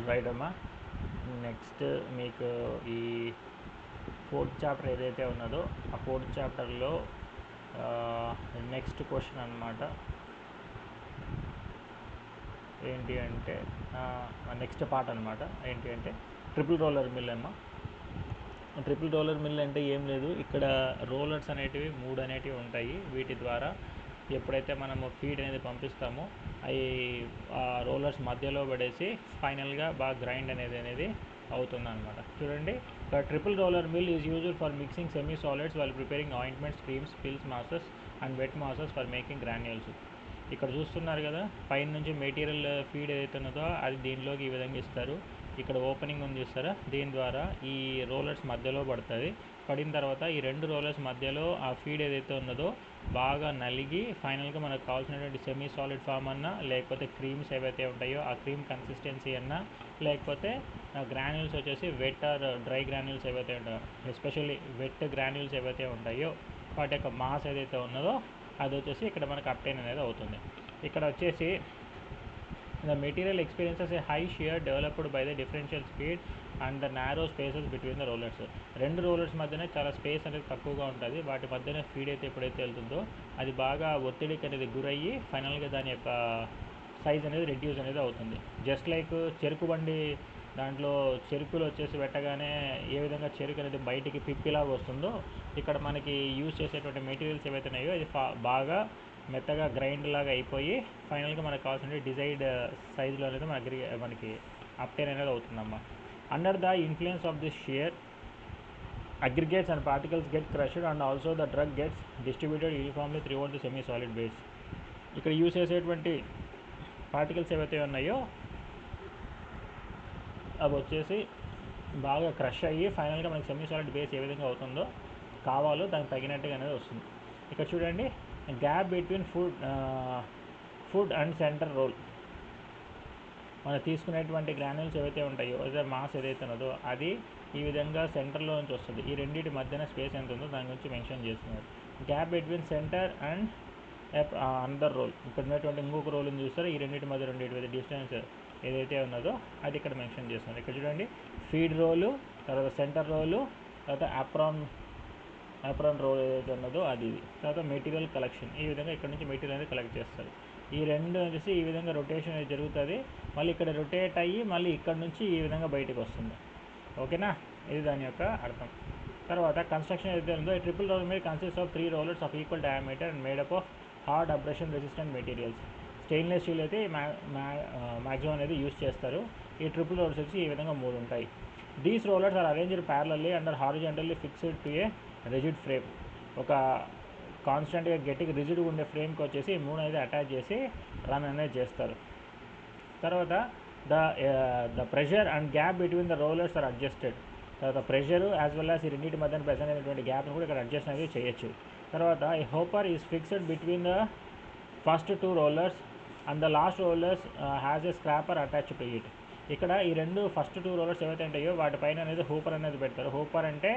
Right అమ్మా. Next మీకు ఈ 4th చాప్టర్ ఏదైతే ఉన్నదో ఆ 4th చాప్టర్లో నెక్స్ట్ క్వశ్చన్ అన్నమాట. ఏంటి అంటే నెక్స్ట్ పార్ట్ అనమాట. ఏంటి అంటే ట్రిపుల్ రోలర్ మిల్ అమ్మ. ట్రిపుల్ రోలర్ మిల్ అంటే ఏం లేదు, ఇక్కడ రోలర్స్ అనేటివి 3 అనేటివి ఉంటాయి. వీటి ద్వారా ఎప్పుడైతే మనము ఫీడ్ అనేది పంపిస్తామో అవి ఆ రోలర్స్ మధ్యలో పడేసి ఫైనల్గా బాగా గ్రైండ్ అనేది అవుతుంది అనమాట. చూడండి, triple roller mill is used for mixing semi solids while preparing ointments, creams, pills, masses and wet masses for making granules. ఇక్కడ చూస్తున్నారు కదా, పైన నుంచి మెటీరియల్ ఫీడ్ ఏదైతే ఉన్నదో అది దీనిలోకి ఈ విధంగా ఇస్తారు. ఇక్కడ ఓపెనింగ్ ఉంది చూస్తారా, దీని ద్వారా ఈ రోలర్స్ మధ్యలో పడుతుంది. పడిన తర్వాత ఈ 2 రోలర్స్ మధ్యలో ఆ ఫీడ్ ఏదైతే ఉన్నదో బాగా నలిగి ఫైనల్గా మనకు కావాల్సినటువంటి సెమీ సాలిడ్ ఫామ్ అన్నా, లేకపోతే క్రీమ్స్ ఏవైతే ఉంటాయో ఆ క్రీమ్ కన్సిస్టెన్సీ అన్నా, లేకపోతే గ్రాన్యూల్స్ వచ్చేసి వెట్ ఆర్ డ్రై గ్రాన్యూల్స్ ఏవైతే ఉంటాయో, ఎస్పెషల్లీ వెట్ గ్రాన్యూల్స్ ఏవైతే ఉంటాయో వాటి యొక్క మాస్ ఏదైతే ఉన్నదో అది వచ్చేసి ఇక్కడ మనకు అప్టైన్ అనేది అవుతుంది. ఇక్కడ వచ్చేసి the material experiences a high shear developed by the differential speed and the narrow spaces between the rollers. 2 rollers మధ్యనే చాలా స్పేస్ అనేది తక్కువగా ఉంటుంది. వాటి మధ్యనే ఫీడ్ అయితే ఎప్పుడైతే వెళ్తుందో అది బాగా ఒత్తిడికి అనేది గురయ్యి ఫైనల్గా దాని యొక్క సైజ్ అనేది రెడ్యూస్ అనేది అవుతుంది. జస్ట్ లైక్ చెరుకు బండి, దాంట్లో చెరుకులు వచ్చేసి పెట్టగానే ఏ విధంగా చెరుకు అనేది బయటికి పిప్పిలాగా వస్తుందో ఇక్కడ మనకి యూజ్ చేసేటువంటి మెటీరియల్స్ ఏవైతే ఉన్నాయో అది బాగా మెత్తగా గ్రైండ్ లాగా అయిపోయి ఫైనల్గా మనకు కావాల్సిన డిజైర్డ్ సైజులో అనేది మనకి అప్టైన్ అనేది అవుతుందమ్మా. Under the influence of this shear aggregates and particles get crushed and also the drug gets distributed uniformly throughout the semi solid base. ఇక్కడ యూజ్ చేసేటువంటి పార్టికల్స్ ఏవైతే ఉన్నాయో అవి వచ్చేసి బాగా క్రష్ అయ్యి ఫైనల్గా మనకి సెమీ సాలిడ్ బేస్ ఏ విధంగా అవుతుందో కావాలో దానికి తగినట్టుగా అనేది వస్తుంది. ఇక్కడ చూడండి, gap between food and center roll. మనం తీసుకునేటువంటి గ్రాన్యూల్స్ ఏవైతే ఉంటాయో అదే మాస్ ఏదైతే ఉన్నదో అది ఈ విధంగా సెంటర్లో నుంచి వస్తుంది. ఈ రెండింటి మధ్యన స్పేస్ ఎంత ఉందో దాని గురించి మెన్షన్ చేస్తున్నారు. Gap between center and another roll. ఇక్కడ ఉన్నటువంటి ఇంకొక రోల్ చూస్తారు, ఈ రెండింటి మధ్య ఉండేటువంటి డిస్టెన్స్ ఏదైతే ఉన్నదో అది ఇక్కడ మెన్షన్ చేస్తున్నారు. ఇక్కడ చూడండి, ఫీడ్ రోలు, తర్వాత సెంటర్ రోలు, తర్వాత ఆప్రాన్ రోల్ ఏదైతే ఉన్నదో అది, తర్వాత మెటీరియల్ కలెక్షన్. ఈ విధంగా ఇక్కడ నుంచి మెటీరియల్ అనేది కలెక్ట్ చేస్తారు. ఈ రెండు వచ్చేసి ఈ విధంగా రొటేషన్ అనేది జరుగుతుంది. మళ్ళీ ఇక్కడ రొటేట్ అయ్యి మళ్ళీ ఇక్కడ నుంచి ఈ విధంగా బయటకు వస్తుంది. ఓకేనా, ఇది దాని యొక్క అర్థం. తర్వాత కన్స్ట్రక్షన్ ఏదైతే ఉందో ఈ ట్రిపుల్ రోలర్ మీద consist of 3 rollers of equal diameter and made up of hard abrasion resistant materials. Stainless steel అయితే మ్యాక్సిమం అనేది యూజ్ చేస్తారు. ఈ ట్రిపుల్ రోలర్స్ వచ్చి ఈ విధంగా 3 ఉంటాయి. These rollers are arranged parallelly and horizontally fixed to a rigid frame. ఒక కాన్స్టెంట్గా గట్టిగా రిజిడ్గా ఉండే ఫ్రేమ్కి వచ్చేసి 3 అనేది అటాచ్ చేసి రన్ అనేది చేస్తారు. తర్వాత the pressure and gap between the rollers are adjusted. తర్వాత ప్రెషరు యాజ్ వెల్ యాజ్ ఈ రెండింటి మధ్యన ప్రెజెంట్ అయినటువంటి గ్యాప్ని కూడా ఇక్కడ అడ్జస్ట్ అనేది చేయొచ్చు. తర్వాత ఈ hopper is fixed between the first 2 rollers and the last rollers has a scraper attach to it. ఇక్కడ ఈ ఫస్ట్ 2 రోలర్స్ ఏవైతే ఉంటాయో వాటిపైన అనేది హూపర్ అనేది పెడతారు. హూపర్ అంటే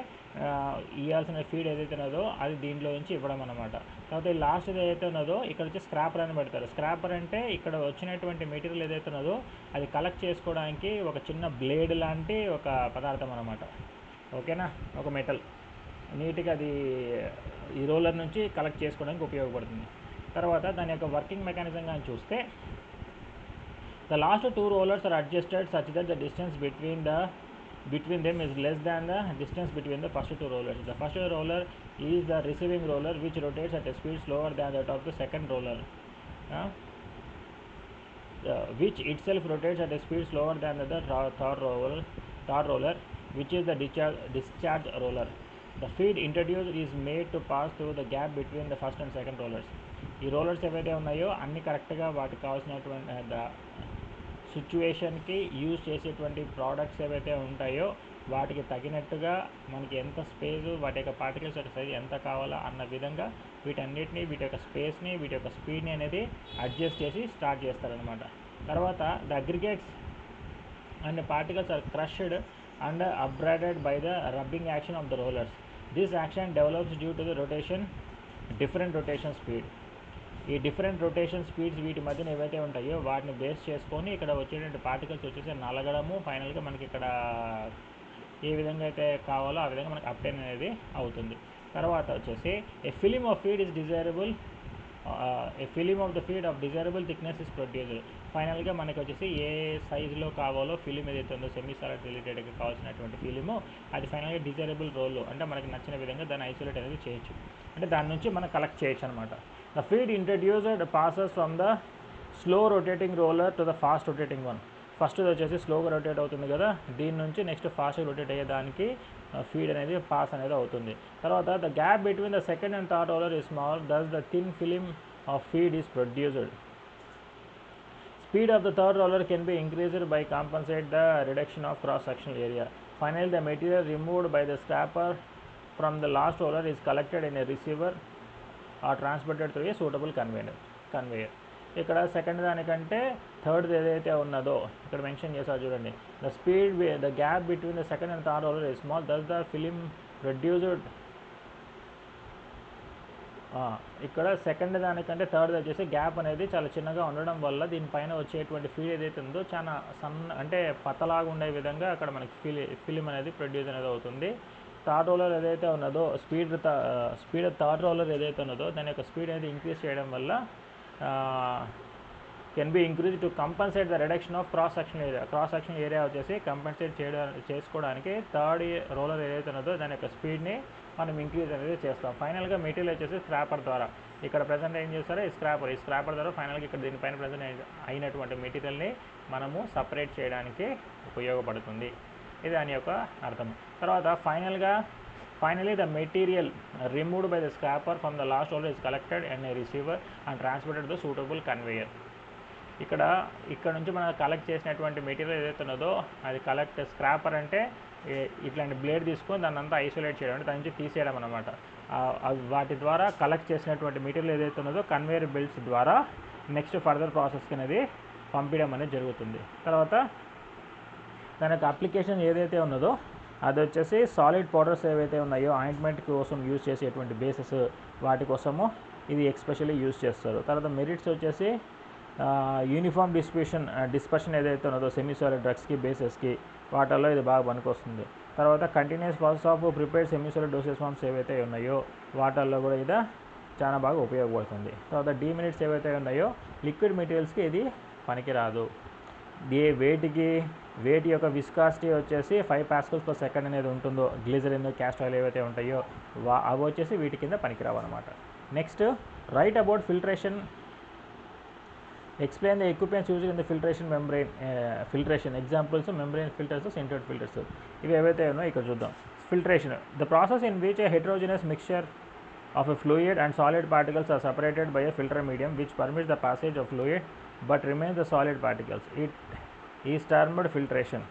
ఇవ్వాల్సిన ఫీడ్ ఏదైతే ఉన్నదో అది దీంట్లో నుంచి ఇవ్వడం అనమాట. తర్వాత ఈ లాస్ట్ ఏదైతే ఉన్నదో ఇక్కడ వచ్చి స్క్రాపర్ అని పెడతారు. స్క్రాపర్ అంటే ఇక్కడ వచ్చినటువంటి మెటీరియల్ ఏదైతే ఉన్నదో అది కలెక్ట్ చేసుకోవడానికి ఒక చిన్న బ్లేడ్ లాంటి ఒక పదార్థం అనమాట. ఓకేనా, ఒక మెటల్ నీట్గా అది ఈ రోలర్ నుంచి కలెక్ట్ చేసుకోవడానికి ఉపయోగపడుతుంది. తర్వాత దాని యొక్క వర్కింగ్ మెకానిజం కానీ చూస్తే the last 2 rollers are adjusted such that the distance between them is less than the distance between the first 2 rollers. The first roller is the receiving roller which rotates at a speed slower than that of the second roller, which itself rotates at a speed slower than the third roller which is the discharge roller. The feed introduced is made to pass through the gap between the first and second rollers. ఈ rollers ఏవైతే ఉన్నాయో అన్నీ కరెక్ట్గా వాటికి కావాల్సినటువంటి సిచ్యువేషన్కి use చేసేటువంటి products ఏవైతే ఉంటాయో వాటికి తగినట్టుగా మనకి ఎంత స్పేసు, వాటి యొక్క పార్టికల్స్ యొక్క సైజ్ ఎంత కావాలో అన్న విధంగా వీటన్నిటిని, వీటి యొక్క స్పేస్ని, వీటి యొక్క స్పీడ్ని అనేది అడ్జస్ట్ చేసి స్టార్ట్ చేస్తారనమాట. తర్వాత the aggregates and particles are crushed and abraded by the rubbing action of the rollers. This action develops due to the different rotation speed. ఈ డిఫరెంట్ రొటేషన్ స్పీడ్స్ వీటి మధ్యన ఏవైతే ఉంటాయో వాటిని బేస్ చేసుకొని ఇక్కడ వచ్చేటువంటి పార్టికల్స్ వచ్చేసి నలగడము, ఫైనల్గా మనకి ఇక్కడ ఏ విధంగా అయితే కావాలో ఆ విధంగా మనకి అప్టైన్ అనేది అవుతుంది. తర్వాత వచ్చేసి a film of feed is desirable, a film of the feed of desirable thickness is produced. ఫైనల్గా మనకి వచ్చేసి ఏ సైజులో కావాలో ఫిలిం ఏదైతే ఉందో సెమీ సాలిడ్ రిలేటెడ్గా కావాల్సినటువంటి ఫిలిము అది ఫైనల్గా డిజైరబుల్ రోల్లో అంటే మనకి నచ్చిన విధంగా దాన్ని ఐసోలేట్ అనేది చేయొచ్చు, అంటే దాని నుంచి మనం కలెక్ట్ చేయొచ్చు అనమాట. The feed introduced passes from the slow rotating roller to the fast rotating one. First వచ్చేసి స్లోగా రొటేట్ అవుతుంది కదా, దీని నుంచి నెక్స్ట్ ఫాస్ట్గా రొటేట్ అయ్యేదానికి ఫీడ్ అనేది పాస్ అనేది అవుతుంది. తర్వాత the gap between the second and third roller is small, thus the thin film of feed is produced. Speed of the third roller can be increased by compensate the reduction of cross-sectional area. Finally, the material removed by the scraper from the last roller is collected in a receiver or transported through a suitable conveyor. ఇక్కడ second దానికంటే third ఏదైతే ఉన్నదో ఇక్కడ mention చేశారు చూడండి, the gap between the second and third roller is small, thus the film produced. ఇక్కడ second దానికంటే third వచ్చేసి గ్యాప్ అనేది చాలా చిన్నగా ఉండడం వల్ల దీనిపైన వచ్చేటువంటి ఫీడ్ ఏదైతే ఉందో చాలా అంటే పతలాగా ఉండే విధంగా అక్కడ మనకి ఫిలిం అనేది ప్రొడ్యూస్ అనేది అవుతుంది. థర్డ్ రోలర్ ఏదైతే ఉన్నదో స్పీడ్ థర్డ్ రోలర్ ఏదైతే ఉన్నదో దాని యొక్క స్పీడ్ అనేది ఇంక్రీజ్ చేయడం వల్ల can be increase to compensate the reduction of cross section area వచ్చేసి కంపన్సేట్ చేసుకోవడానికి థర్డ్ రోలర్ ఏదైతే ఉన్నదో దాని యొక్క స్పీడ్ని మనం ఇంక్రీజ్ అనేది చేస్తాం. ఫైనల్గా మెటీరియల్ వచ్చేసి స్క్రాపర్ ద్వారా ఇక్కడ ప్రజెంట్ ఏం చేస్తారో ఈ స్క్రాపర్ ద్వారా ఫైనల్గా ఇక్కడ దీనిపైన ప్రజెంట్ అయినటువంటి మెటీరియల్ని మనము సపరేట్ చేయడానికి ఉపయోగపడుతుంది. ఇది దాని యొక్క అర్థం. తర్వాత finally the material removed by the scraper from the last roller is collected and A receiver and transported the suitable conveyor. ఇక్కడ నుంచి మనం కలెక్ట్ చేసినటువంటి మెటీరియల్ ఏదైతే ఉన్నదో అది స్క్రాపర్ అంటే ఇట్లాంటి బ్లేడ్ తీసుకొని దాన్ని అంతా ఐసోలేట్ చేయడం అంటే దాని నుంచి తీసేయడం అనమాట. వాటి ద్వారా కలెక్ట్ చేసినటువంటి మెటీరియల్ ఏదైతే ఉన్నదో కన్వేయర్ బెల్ట్స్ ద్వారా నెక్స్ట్ ఫర్దర్ ప్రాసెస్కి అనేది పంపించడం అనేది జరుగుతుంది. తర్వాత దాని యొక్క అప్లికేషన్ ఏదైతే ఉన్నదో అది వచ్చేసి సాలిడ్ పౌడర్స్ ఏవైతే ఉన్నాయో ఆయింట్మెంట్ కోసం యూజ్ చేసేటువంటి బేసెస్ వాటి కోసము ఇది ఎక్స్పెషల్లీ యూజ్ చేస్తారు. తర్వాత మెరిట్స్ వచ్చేసి యూనిఫామ్ డిస్పర్షన్ ఏదైతే ఉన్నదో సెమీ సాలిడ్ డ్రగ్స్కి బేసెస్కి వాటిల్లో ఇది బాగా పనికొస్తుంది. తర్వాత continuous process of prepared semi solid dosage forms ఏవైతే ఉన్నాయో వాటిల్లో కూడా ఇది చాలా బాగా ఉపయోగపడుతుంది. తర్వాత డీమెరిట్స్ ఏవైతే ఉన్నాయో లిక్విడ్ మెటీరియల్స్కి ఇది పనికిరాదు. వేటి యొక్క విస్కాసిటీ వచ్చేసి 5 pascals per second అనేది ఉంటుందో గ్లిజరిన్ క్యాస్టర్ ఆయిల్ ఏవైతే ఉంటాయో అవి వచ్చేసి వీటి కింద పనికిరావు అనమాట. Next write about filtration, explain the equipments used in the filtration examples membrane filters, sintered filters ఇవి ఏవైతే ఉన్నాయో ఇక్కడ చూద్దాం. Filtration the process in which a heterogeneous mixture of a fluid and solid particles are separated by a filter medium which permits the passage of fluid but remains the solid particles. It is termed filtration.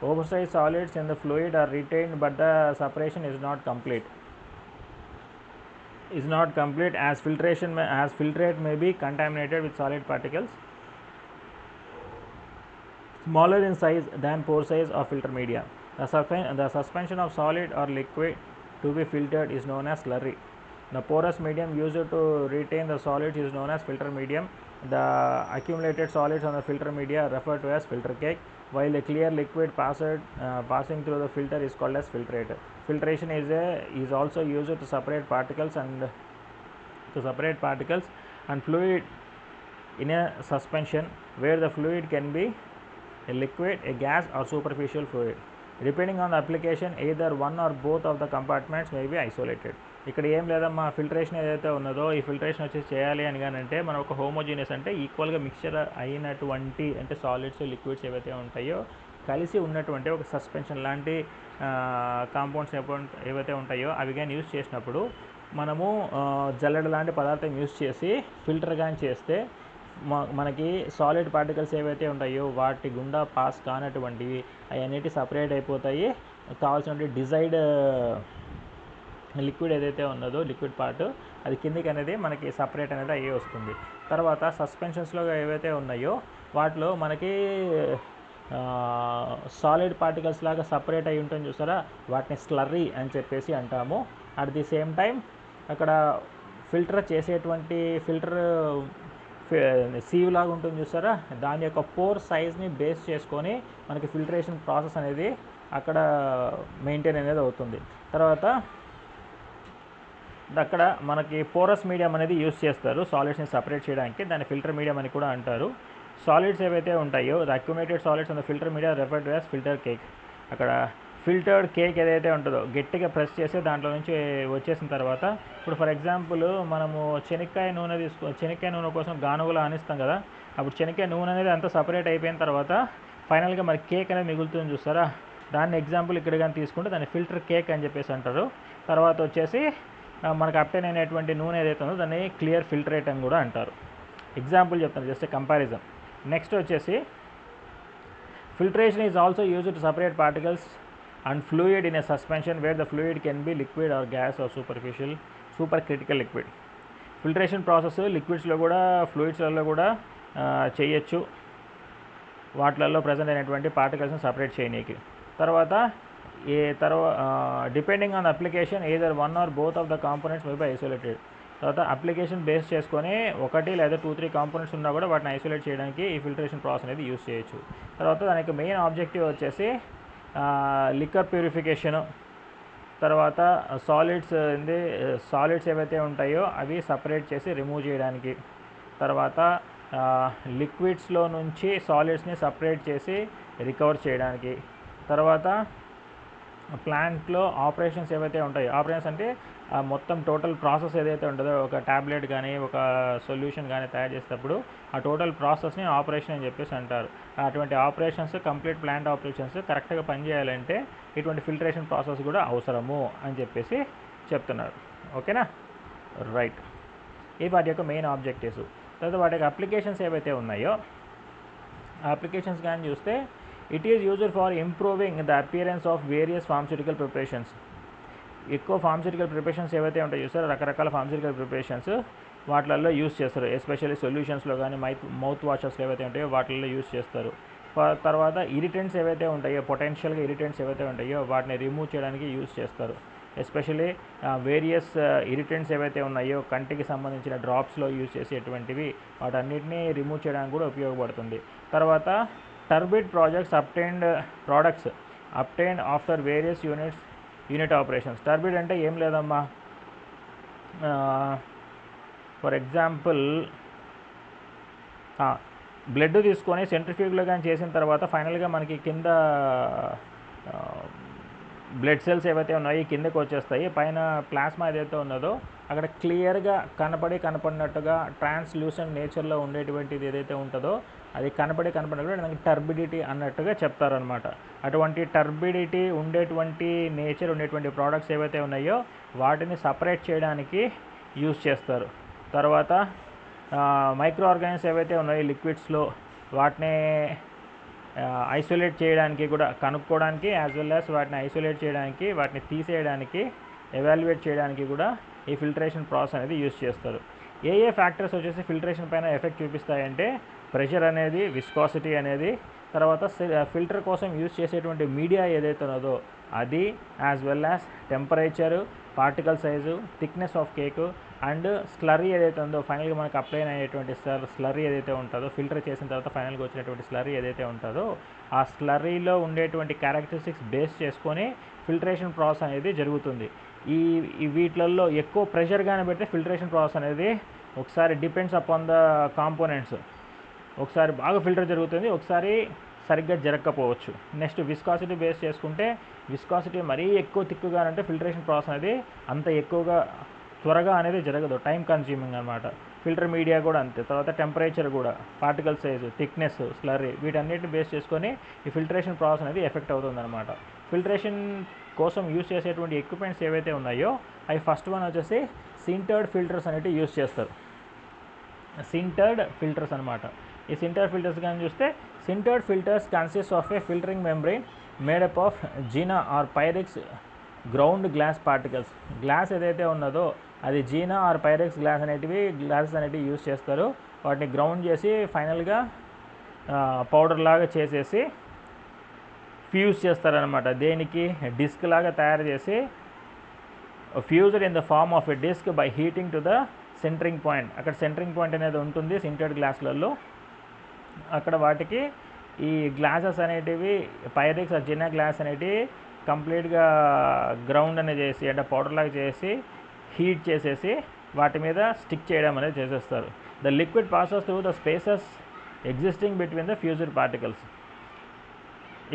Oversized solids in the fluid are retained but the separation is not complete as filtrate may be contaminated with solid particles smaller in size than pore size of filter media. The suspension of solid or liquid to be filtered is known as slurry. The porous medium used to retain the solids is known as filter medium. The accumulated solids on the filter media are referred to as filter cake, while the clear liquid passing through the filter is called as filtrate. Filtration is also used to separate particles and fluid in a suspension where the fluid can be a liquid, a gas or superficial fluid. Depending on the application, either one or both of the compartments may be isolated. ఇక్కడ ఏం లేదమ్మా, filtration ఏదైతే ఉన్నదో ఈ filtration వచ్చేసి చేయాలి అని అంటే మనం ఒక హోమోజీనియస్ అంటే ఈక్వల్గా మిక్చర్ అయినటువంటి అంటే సాలిడ్స్ లిక్విడ్స్ ఏవైతే ఉంటాయో కలిసి ఉన్నటువంటి ఒక సస్పెన్షన్ లాంటి కాంపౌండ్స్ ఏవైతే ఉంటాయో అవి కానీ యూజ్ చేసినప్పుడు మనము జల్లెడ లాంటి పదార్థం యూజ్ చేసి ఫిల్టర్ కానీ చేస్తే మనకి సాలిడ్ పార్టికల్స్ ఏవైతే ఉంటాయో వాటి గుండా పాస్ కానటువంటివి అవన్నీ సపరేట్ అయిపోతాయి. కావాల్సినటువంటి డిజైర్డ్ లిక్విడ్ ఏదైతే ఉన్నదో లిక్విడ్ పార్ట్ అది కిందికి అనేది మనకి సపరేట్ అనేది అయ్యి వస్తుంది. తర్వాత సస్పెన్షన్స్లో ఏవైతే ఉన్నాయో వాటిలో మనకి సాలిడ్ పార్టికల్స్ లాగా సపరేట్ అయి ఉంటుంది చూసారా, వాటిని స్లర్రీ అని చెప్పేసి అంటాము. అట్ ది సేమ్ టైం అక్కడ ఫిల్టర్ చేసేటువంటి ఫిల్టర్ సీవ్ లాగా ఉంటుంది చూసారా, దాని యొక్క పోర్ సైజ్ని బేస్ చేసుకొని మనకి ఫిల్టరేషన్ ప్రాసెస్ అనేది అక్కడ మెయింటైన్ అనేది అవుతుంది. తర్వాత అక్కడ మనకి పోరస్ మీడియం అనేది యూస్ చేస్తారు సాలిడ్స్ని సపరేట్ చేయడానికి, దాన్ని ఫిల్టర్ మీడియం అని కూడా అంటారు. సాలిడ్స్ ఏవైతే ఉంటాయో the accumulated solids on the filter medium referred to as filter cake. అక్కడ ఫిల్టర్డ్ కేక్ ఏదైతే ఉంటుందో గట్టిగా ప్రెస్ చేసి దాంట్లో నుంచి వచ్చేసిన తర్వాత, ఇప్పుడు ఫర్ ఎగ్జాంపుల్ మనము శనక్కాయ నూనె కోసం గానుగలో ఆనిస్తాం కదా, అప్పుడు శనక్కాయ నూనె అనేది అంతా సపరేట్ అయిపోయిన తర్వాత ఫైనల్గా మరి కేక్ అనేది మిగులుతుంది చూస్తారా, దాన్ని ఎగ్జాంపుల్ ఇక్కడ కానీ తీసుకుంటే దాన్ని ఫిల్టర్ కేక్ అని చెప్పేసి అంటారు. తర్వాత వచ్చేసి మనకు అప్టైన్ అయినటువంటి నూనె ఏదైతే ఉందో దాన్ని క్లియర్ ఫిల్టరేట్ అని కూడా అంటారు. ఎగ్జాంపుల్ చెప్తాను, జస్ట్ కంపారిజన్. నెక్స్ట్ వచ్చేసి filtration is also used to separate particles and fluid in a suspension where the fluid can be liquid or gas or super critical liquid. Filtration process లిక్విడ్స్లో కూడా ఫ్లూయిడ్స్లలో కూడా చేయొచ్చు, వాటిలలో ప్రజెంట్ అయినటువంటి పార్టికల్స్ని separate చేయనీకి. తర్వాత depending on application either one or both of the components may be isolated. తర్వాత అప్లికేషన్ బేస్ చేసుకొని ఒకటి లేదా 2-3 కాంపోనెంట్స్ ఉన్నా కూడా వాటిని ఐసోలేట్ చేయడానికి ఈ ఫిల్టరేషన్ ప్రాసెస్ అనేది యూస్ చేయొచ్చు. తర్వాత దానికి మెయిన్ ఆబ్జెక్టివ్ వచ్చేసి లిక్కర్ ప్యూరిఫికేషను, తర్వాత సాలిడ్స్ ఏవైతే ఉంటాయో అవి సపరేట్ చేసి రిమూవ్ చేయడానికి, తర్వాత లిక్విడ్స్లో నుంచి సాలిడ్స్ని సపరేట్ చేసి రికవర్ చేయడానికి, తర్వాత ప్లాంట్లో ఆపరేషన్స్ ఏవైతే ఉంటాయో, ఆపరేషన్స్ అంటే మొత్తం టోటల్ ప్రాసెస్ ఏదైతే ఉంటుందో ఒక ట్యాబ్లెట్ కానీ ఒక సొల్యూషన్ కానీ తయారు చేసేటప్పుడు ఆ టోటల్ ప్రాసెస్ని ఆపరేషన్ అని చెప్పేసి అంటారు. అటువంటి ఆపరేషన్స్ కంప్లీట్ ప్లాంట్ ఆపరేషన్స్ కరెక్ట్గా పనిచేయాలంటే ఇటువంటి ఫిల్టరేషన్ ప్రాసెస్ కూడా అవసరము అని చెప్పేసి చెప్తున్నారు. ఓకేనా, రైట్. ఈ వాటి యొక్క మెయిన్ ఆబ్జెక్టివ్స్. తర్వాత వాటి యొక్క అప్లికేషన్స్ ఏవైతే ఉన్నాయో ఆ అప్లికేషన్స్ కానీ చూస్తే it is used for improving the appearance of various pharmaceutical preparations. ఎక్కువ ఫార్మస్యూటికల్ ప్రిపరేషన్స్ ఏవైతే ఉంటాయో చూస్తారో రకరకాల ఫార్మస్యూటికల్ ప్రిపరేషన్స్ వాటిల్లో యూస్ చేస్తారు, ఎస్పెషల్లీ సొల్యూషన్స్లో కానీ మౌత్ వాషెస్లో ఏవైతే ఉంటాయో వాటిల్లో యూస్ చేస్తారు. తర్వాత ఇరిటెంట్స్ ఏవైతే ఉంటాయో పొటెన్షియల్గా ఇరిటెంట్స్ ఏవైతే ఉంటాయో వాటిని రిమూవ్ చేయడానికి యూస్ చేస్తారు. ఎస్పెషల్లీ వేరియస్ ఇరిటెంట్స్ ఏవైతే ఉన్నాయో కంటికి సంబంధించిన డ్రాప్స్లో యూజ్ చేసేటువంటివి వాటన్నిటిని రిమూవ్ చేయడానికి కూడా ఉపయోగపడుతుంది. తర్వాత turbid products obtained after various unit operations. Turbid అంటే ఏం లేదమ్మా, ఫర్ ఎగ్జాంపుల్ బ్లడ్ తీసుకొని సెంట్రిఫ్యూజ్లో కానీ చేసిన తర్వాత ఫైనల్గా మనకి కింద బ్లడ్ సెల్స్ ఏవైతే ఉన్నాయో కిందకు వచ్చేస్తాయి, పైన ప్లాస్మా ఏదైతే ఉన్నదో అక్కడ క్లియర్గా కనపడినట్టుగా ట్రాన్స్లూసెంట్ నేచర్లో ఉండేటువంటిది ఏదైతే ఉంటుందో అది కనపడినట్టుగా దానికి టర్బిడిటీ అన్నట్టుగా చెప్తారనమాట. అటువంటి టర్బిడిటీ ఉండేటువంటి నేచర్ ఉండేటువంటి ప్రోడక్ట్స్ ఏవైతే ఉన్నాయో వాటిని సపరేట్ చేయడానికి యూజ్ చేస్తారు. తర్వాత మైక్రో ఆర్గానిజమ్స్ ఏవైతే ఉన్నాయో లిక్విడ్స్లో వాటిని ఐసోలేట్ చేయడానికి కూడా కనుక్కోవడానికి యాజ్ వెల్ యాజ్ వాటిని ఐసోలేట్ చేయడానికి వాటిని తీసేయడానికి ఎవాల్యుయేట్ చేయడానికి కూడా ఈ ఫిల్టరేషన్ ప్రాసెస్ అనేది యూజ్ చేస్తారు. ఏ ఫ్యాక్టర్స్ వచ్చేసి ఫిల్టరేషన్ పైన ఎఫెక్ట్ చూపిస్తాయంటే ప్రెషర్ అనేది, విస్కాసిటీ అనేది, తర్వాత ఫిల్టర్ కోసం యూజ్ చేసేటువంటి మీడియా ఏదైతే ఉన్నదో అది, as well as temperature, particle size, thickness of cake and slurry ఏదైతే ఉందో ఫైనల్గా మనకు అప్లై అయ్యేటువంటి స్లర్రీ ఏదైతే ఉంటుందో ఫిల్టర్ చేసిన తర్వాత ఫైనల్గా వచ్చినటువంటి స్లర్రీ ఏదైతే ఉంటుందో ఆ స్లర్రీలో ఉండేటువంటి క్యారెక్టరిస్టిక్స్ బేస్ చేసుకొని ఫిల్టరేషన్ ప్రాసెస్ అనేది జరుగుతుంది. ఈ వీటిలలో ఎక్కువ ప్రెషర్ కానీ పెడితే ఫిల్టరేషన్ ప్రాసెస్ అనేది ఒకసారి డిపెండ్స్ అపాన్ ద కాంపోనెంట్స్, ఒకసారి బాగా ఫిల్టర్ జరుగుతుంది, ఒకసారి సరిగ్గా జరగకపోవచ్చు. నెక్స్ట్ విస్కాసిటీ బేస్ చేసుకుంటే విస్కాసిటీ మరీ ఎక్కువ తిక్కుగా అంటే ఫిల్టరేషన్ ప్రాసెస్ అనేది అంత ఎక్కువగా త్వరగా అనేది జరగదు, టైం కన్జ్యూమింగ్ అనమాట. ఫిల్టర్ మీడియా కూడా అంతే. తర్వాత టెంపరేచర్ కూడా, పార్టికల్ సైజు, థిక్నెస్, స్లర్రీ వీటన్నిటిని బేస్ చేసుకొని ఈ ఫిల్టరేషన్ ప్రాసెస్ అనేది ఎఫెక్ట్ అవుతుంది అనమాట. ఫిల్టరేషన్ కోసం యూజ్ చేసేటువంటి ఎక్విప్మెంట్స్ ఏవైతే ఉన్నాయో అవి ఫస్ట్ వన్ వచ్చేసి సింటర్డ్ ఫిల్టర్స్ అనేవి యూజ్ చేస్తారు. సింటర్డ్ ఫిల్టర్స్ అనమాట. ఈ సింటర్డ్ ఫిల్టర్స్ కానీ చూస్తే sintered filters consist of a filtering membrane made up of Jena or Pyrex ground glass particles. Glass ఏదైతే ఉన్నదో అది జీనా ఆర్ పైరెక్స్ గ్లాసెస్ అనేటివి యూజ్ చేస్తారు. వాటిని గ్రౌండ్ చేసి ఫైనల్గా పౌడర్ లాగా చేసేసి ఫ్యూజ్ చేస్తారనమాట. దేనికి డిస్క్ లాగా తయారు చేసి fused in the form of a disc by heating to the centering point. అక్కడ సెంటరింగ్ పాయింట్ అనేది ఉంటుంది సింటర్డ్ గ్లాసులలో. అక్కడ వాటికి ఈ గ్లాసెస్ అనేటివి పైరిక్స్ జిన్నా గ్లాస్ అనేటివి కంప్లీట్గా గ్రౌండ్ అనేది చేసి అంటే పౌడర్ లాగా చేసి హీట్ చేసేసి వాటి మీద స్టిక్ చేయడం అనేది చేసేస్తారు. The liquid passes through the spaces existing between the fused particles.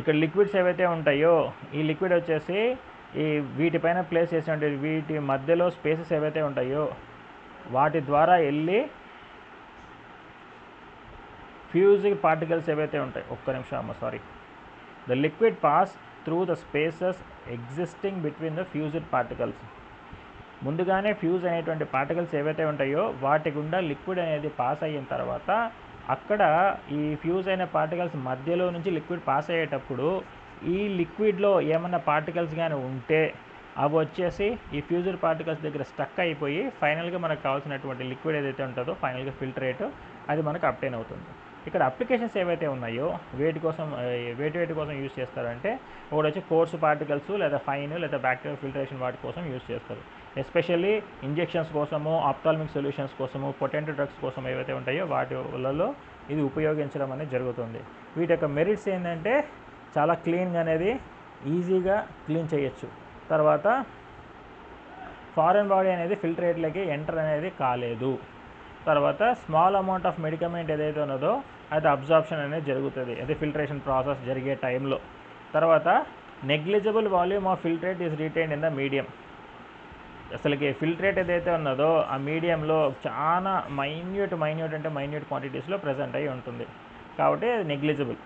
ఇక్కడ లిక్విడ్స్ ఏవైతే ఉంటాయో ఈ లిక్విడ్ వచ్చేసి ఈ వీటిపైన ప్లేస్ చేసినట్టు వీటి మధ్యలో స్పేసెస్ ఏవైతే ఉంటాయో వాటి ద్వారా వెళ్ళి ఫ్యూజ్డ్ పార్టికల్స్ ఏవైతే ఉంటాయి, ఒక్క నిమిషం అమ్మ sorry, the liquid pass through the spaces existing between the fused particles. ముందుగానే ఫ్యూజ్ అనేటువంటి పార్టికల్స్ ఏవైతే ఉంటాయో వాటి గుండా లిక్విడ్ అనేది పాస్ అయిన తర్వాత అక్కడ ఈ ఫ్యూజ్ అయిన పార్టికల్స్ మధ్యలో నుంచి లిక్విడ్ పాస్ అయ్యేటప్పుడు ఈ లిక్విడ్లో ఏమన్నా పార్టికల్స్ కానీ ఉంటే అవి వచ్చేసి ఈ ఫ్యూజ్డ్ పార్టికల్స్ దగ్గర స్టక్ అయిపోయి ఫైనల్గా మనకు కావాల్సినటువంటి లిక్విడ్ ఏదైతే ఉంటుందో ఫైనల్గా ఫిల్టరేట్ అది మనకు అప్టైన్ అవుతుంది. ఇక్కడ అప్లికేషన్స్ ఏవైతే ఉన్నాయో వేటి కోసం యూజ్ చేస్తారంటే ఒకటి వచ్చి కోర్సు పార్టికల్స్ లేదా ఫైన్ లేదా బ్యాక్టీరియల్ ఫిల్టరేషన్ వాటి కోసం యూజ్ చేస్తారు. ఎస్పెషల్లీ ఇంజెక్షన్స్ కోసము, ఆప్థాల్మిక్ సొల్యూషన్స్ కోసము, పొటెంట్ డ్రగ్స్ కోసం ఏవైతే ఉంటాయో వాటిలలో ఇది ఉపయోగించడం అనేది జరుగుతుంది. వీటి యొక్క మెరిట్స్ ఏంటంటే చాలా క్లీన్గా అనేది ఈజీగా క్లీన్ చేయొచ్చు. తర్వాత ఫారెన్ బాడీ అనేది ఫిల్టరేట్లకి ఎంటర్ అనేది కాలేదు. తర్వాత స్మాల్ అమౌంట్ ఆఫ్ మెడికమెంట్ ఏదైతే ఉన్నదో అది అబ్జార్ప్షన్ అనేది జరుగుతుంది అది ఫిల్టరేషన్ ప్రాసెస్ జరిగే టైంలో. తర్వాత negligible volume of filtrate is retained in the medium. అసలుకి ఫిల్టరేట్ ఏదైతే ఉన్నదో ఆ మీడియంలో చాలా మైన్యూట్ అంటే మైన్యూట్ క్వాంటిటీస్లో ప్రజెంట్ అయ్యి ఉంటుంది కాబట్టి అది నెగ్లిజిబుల్.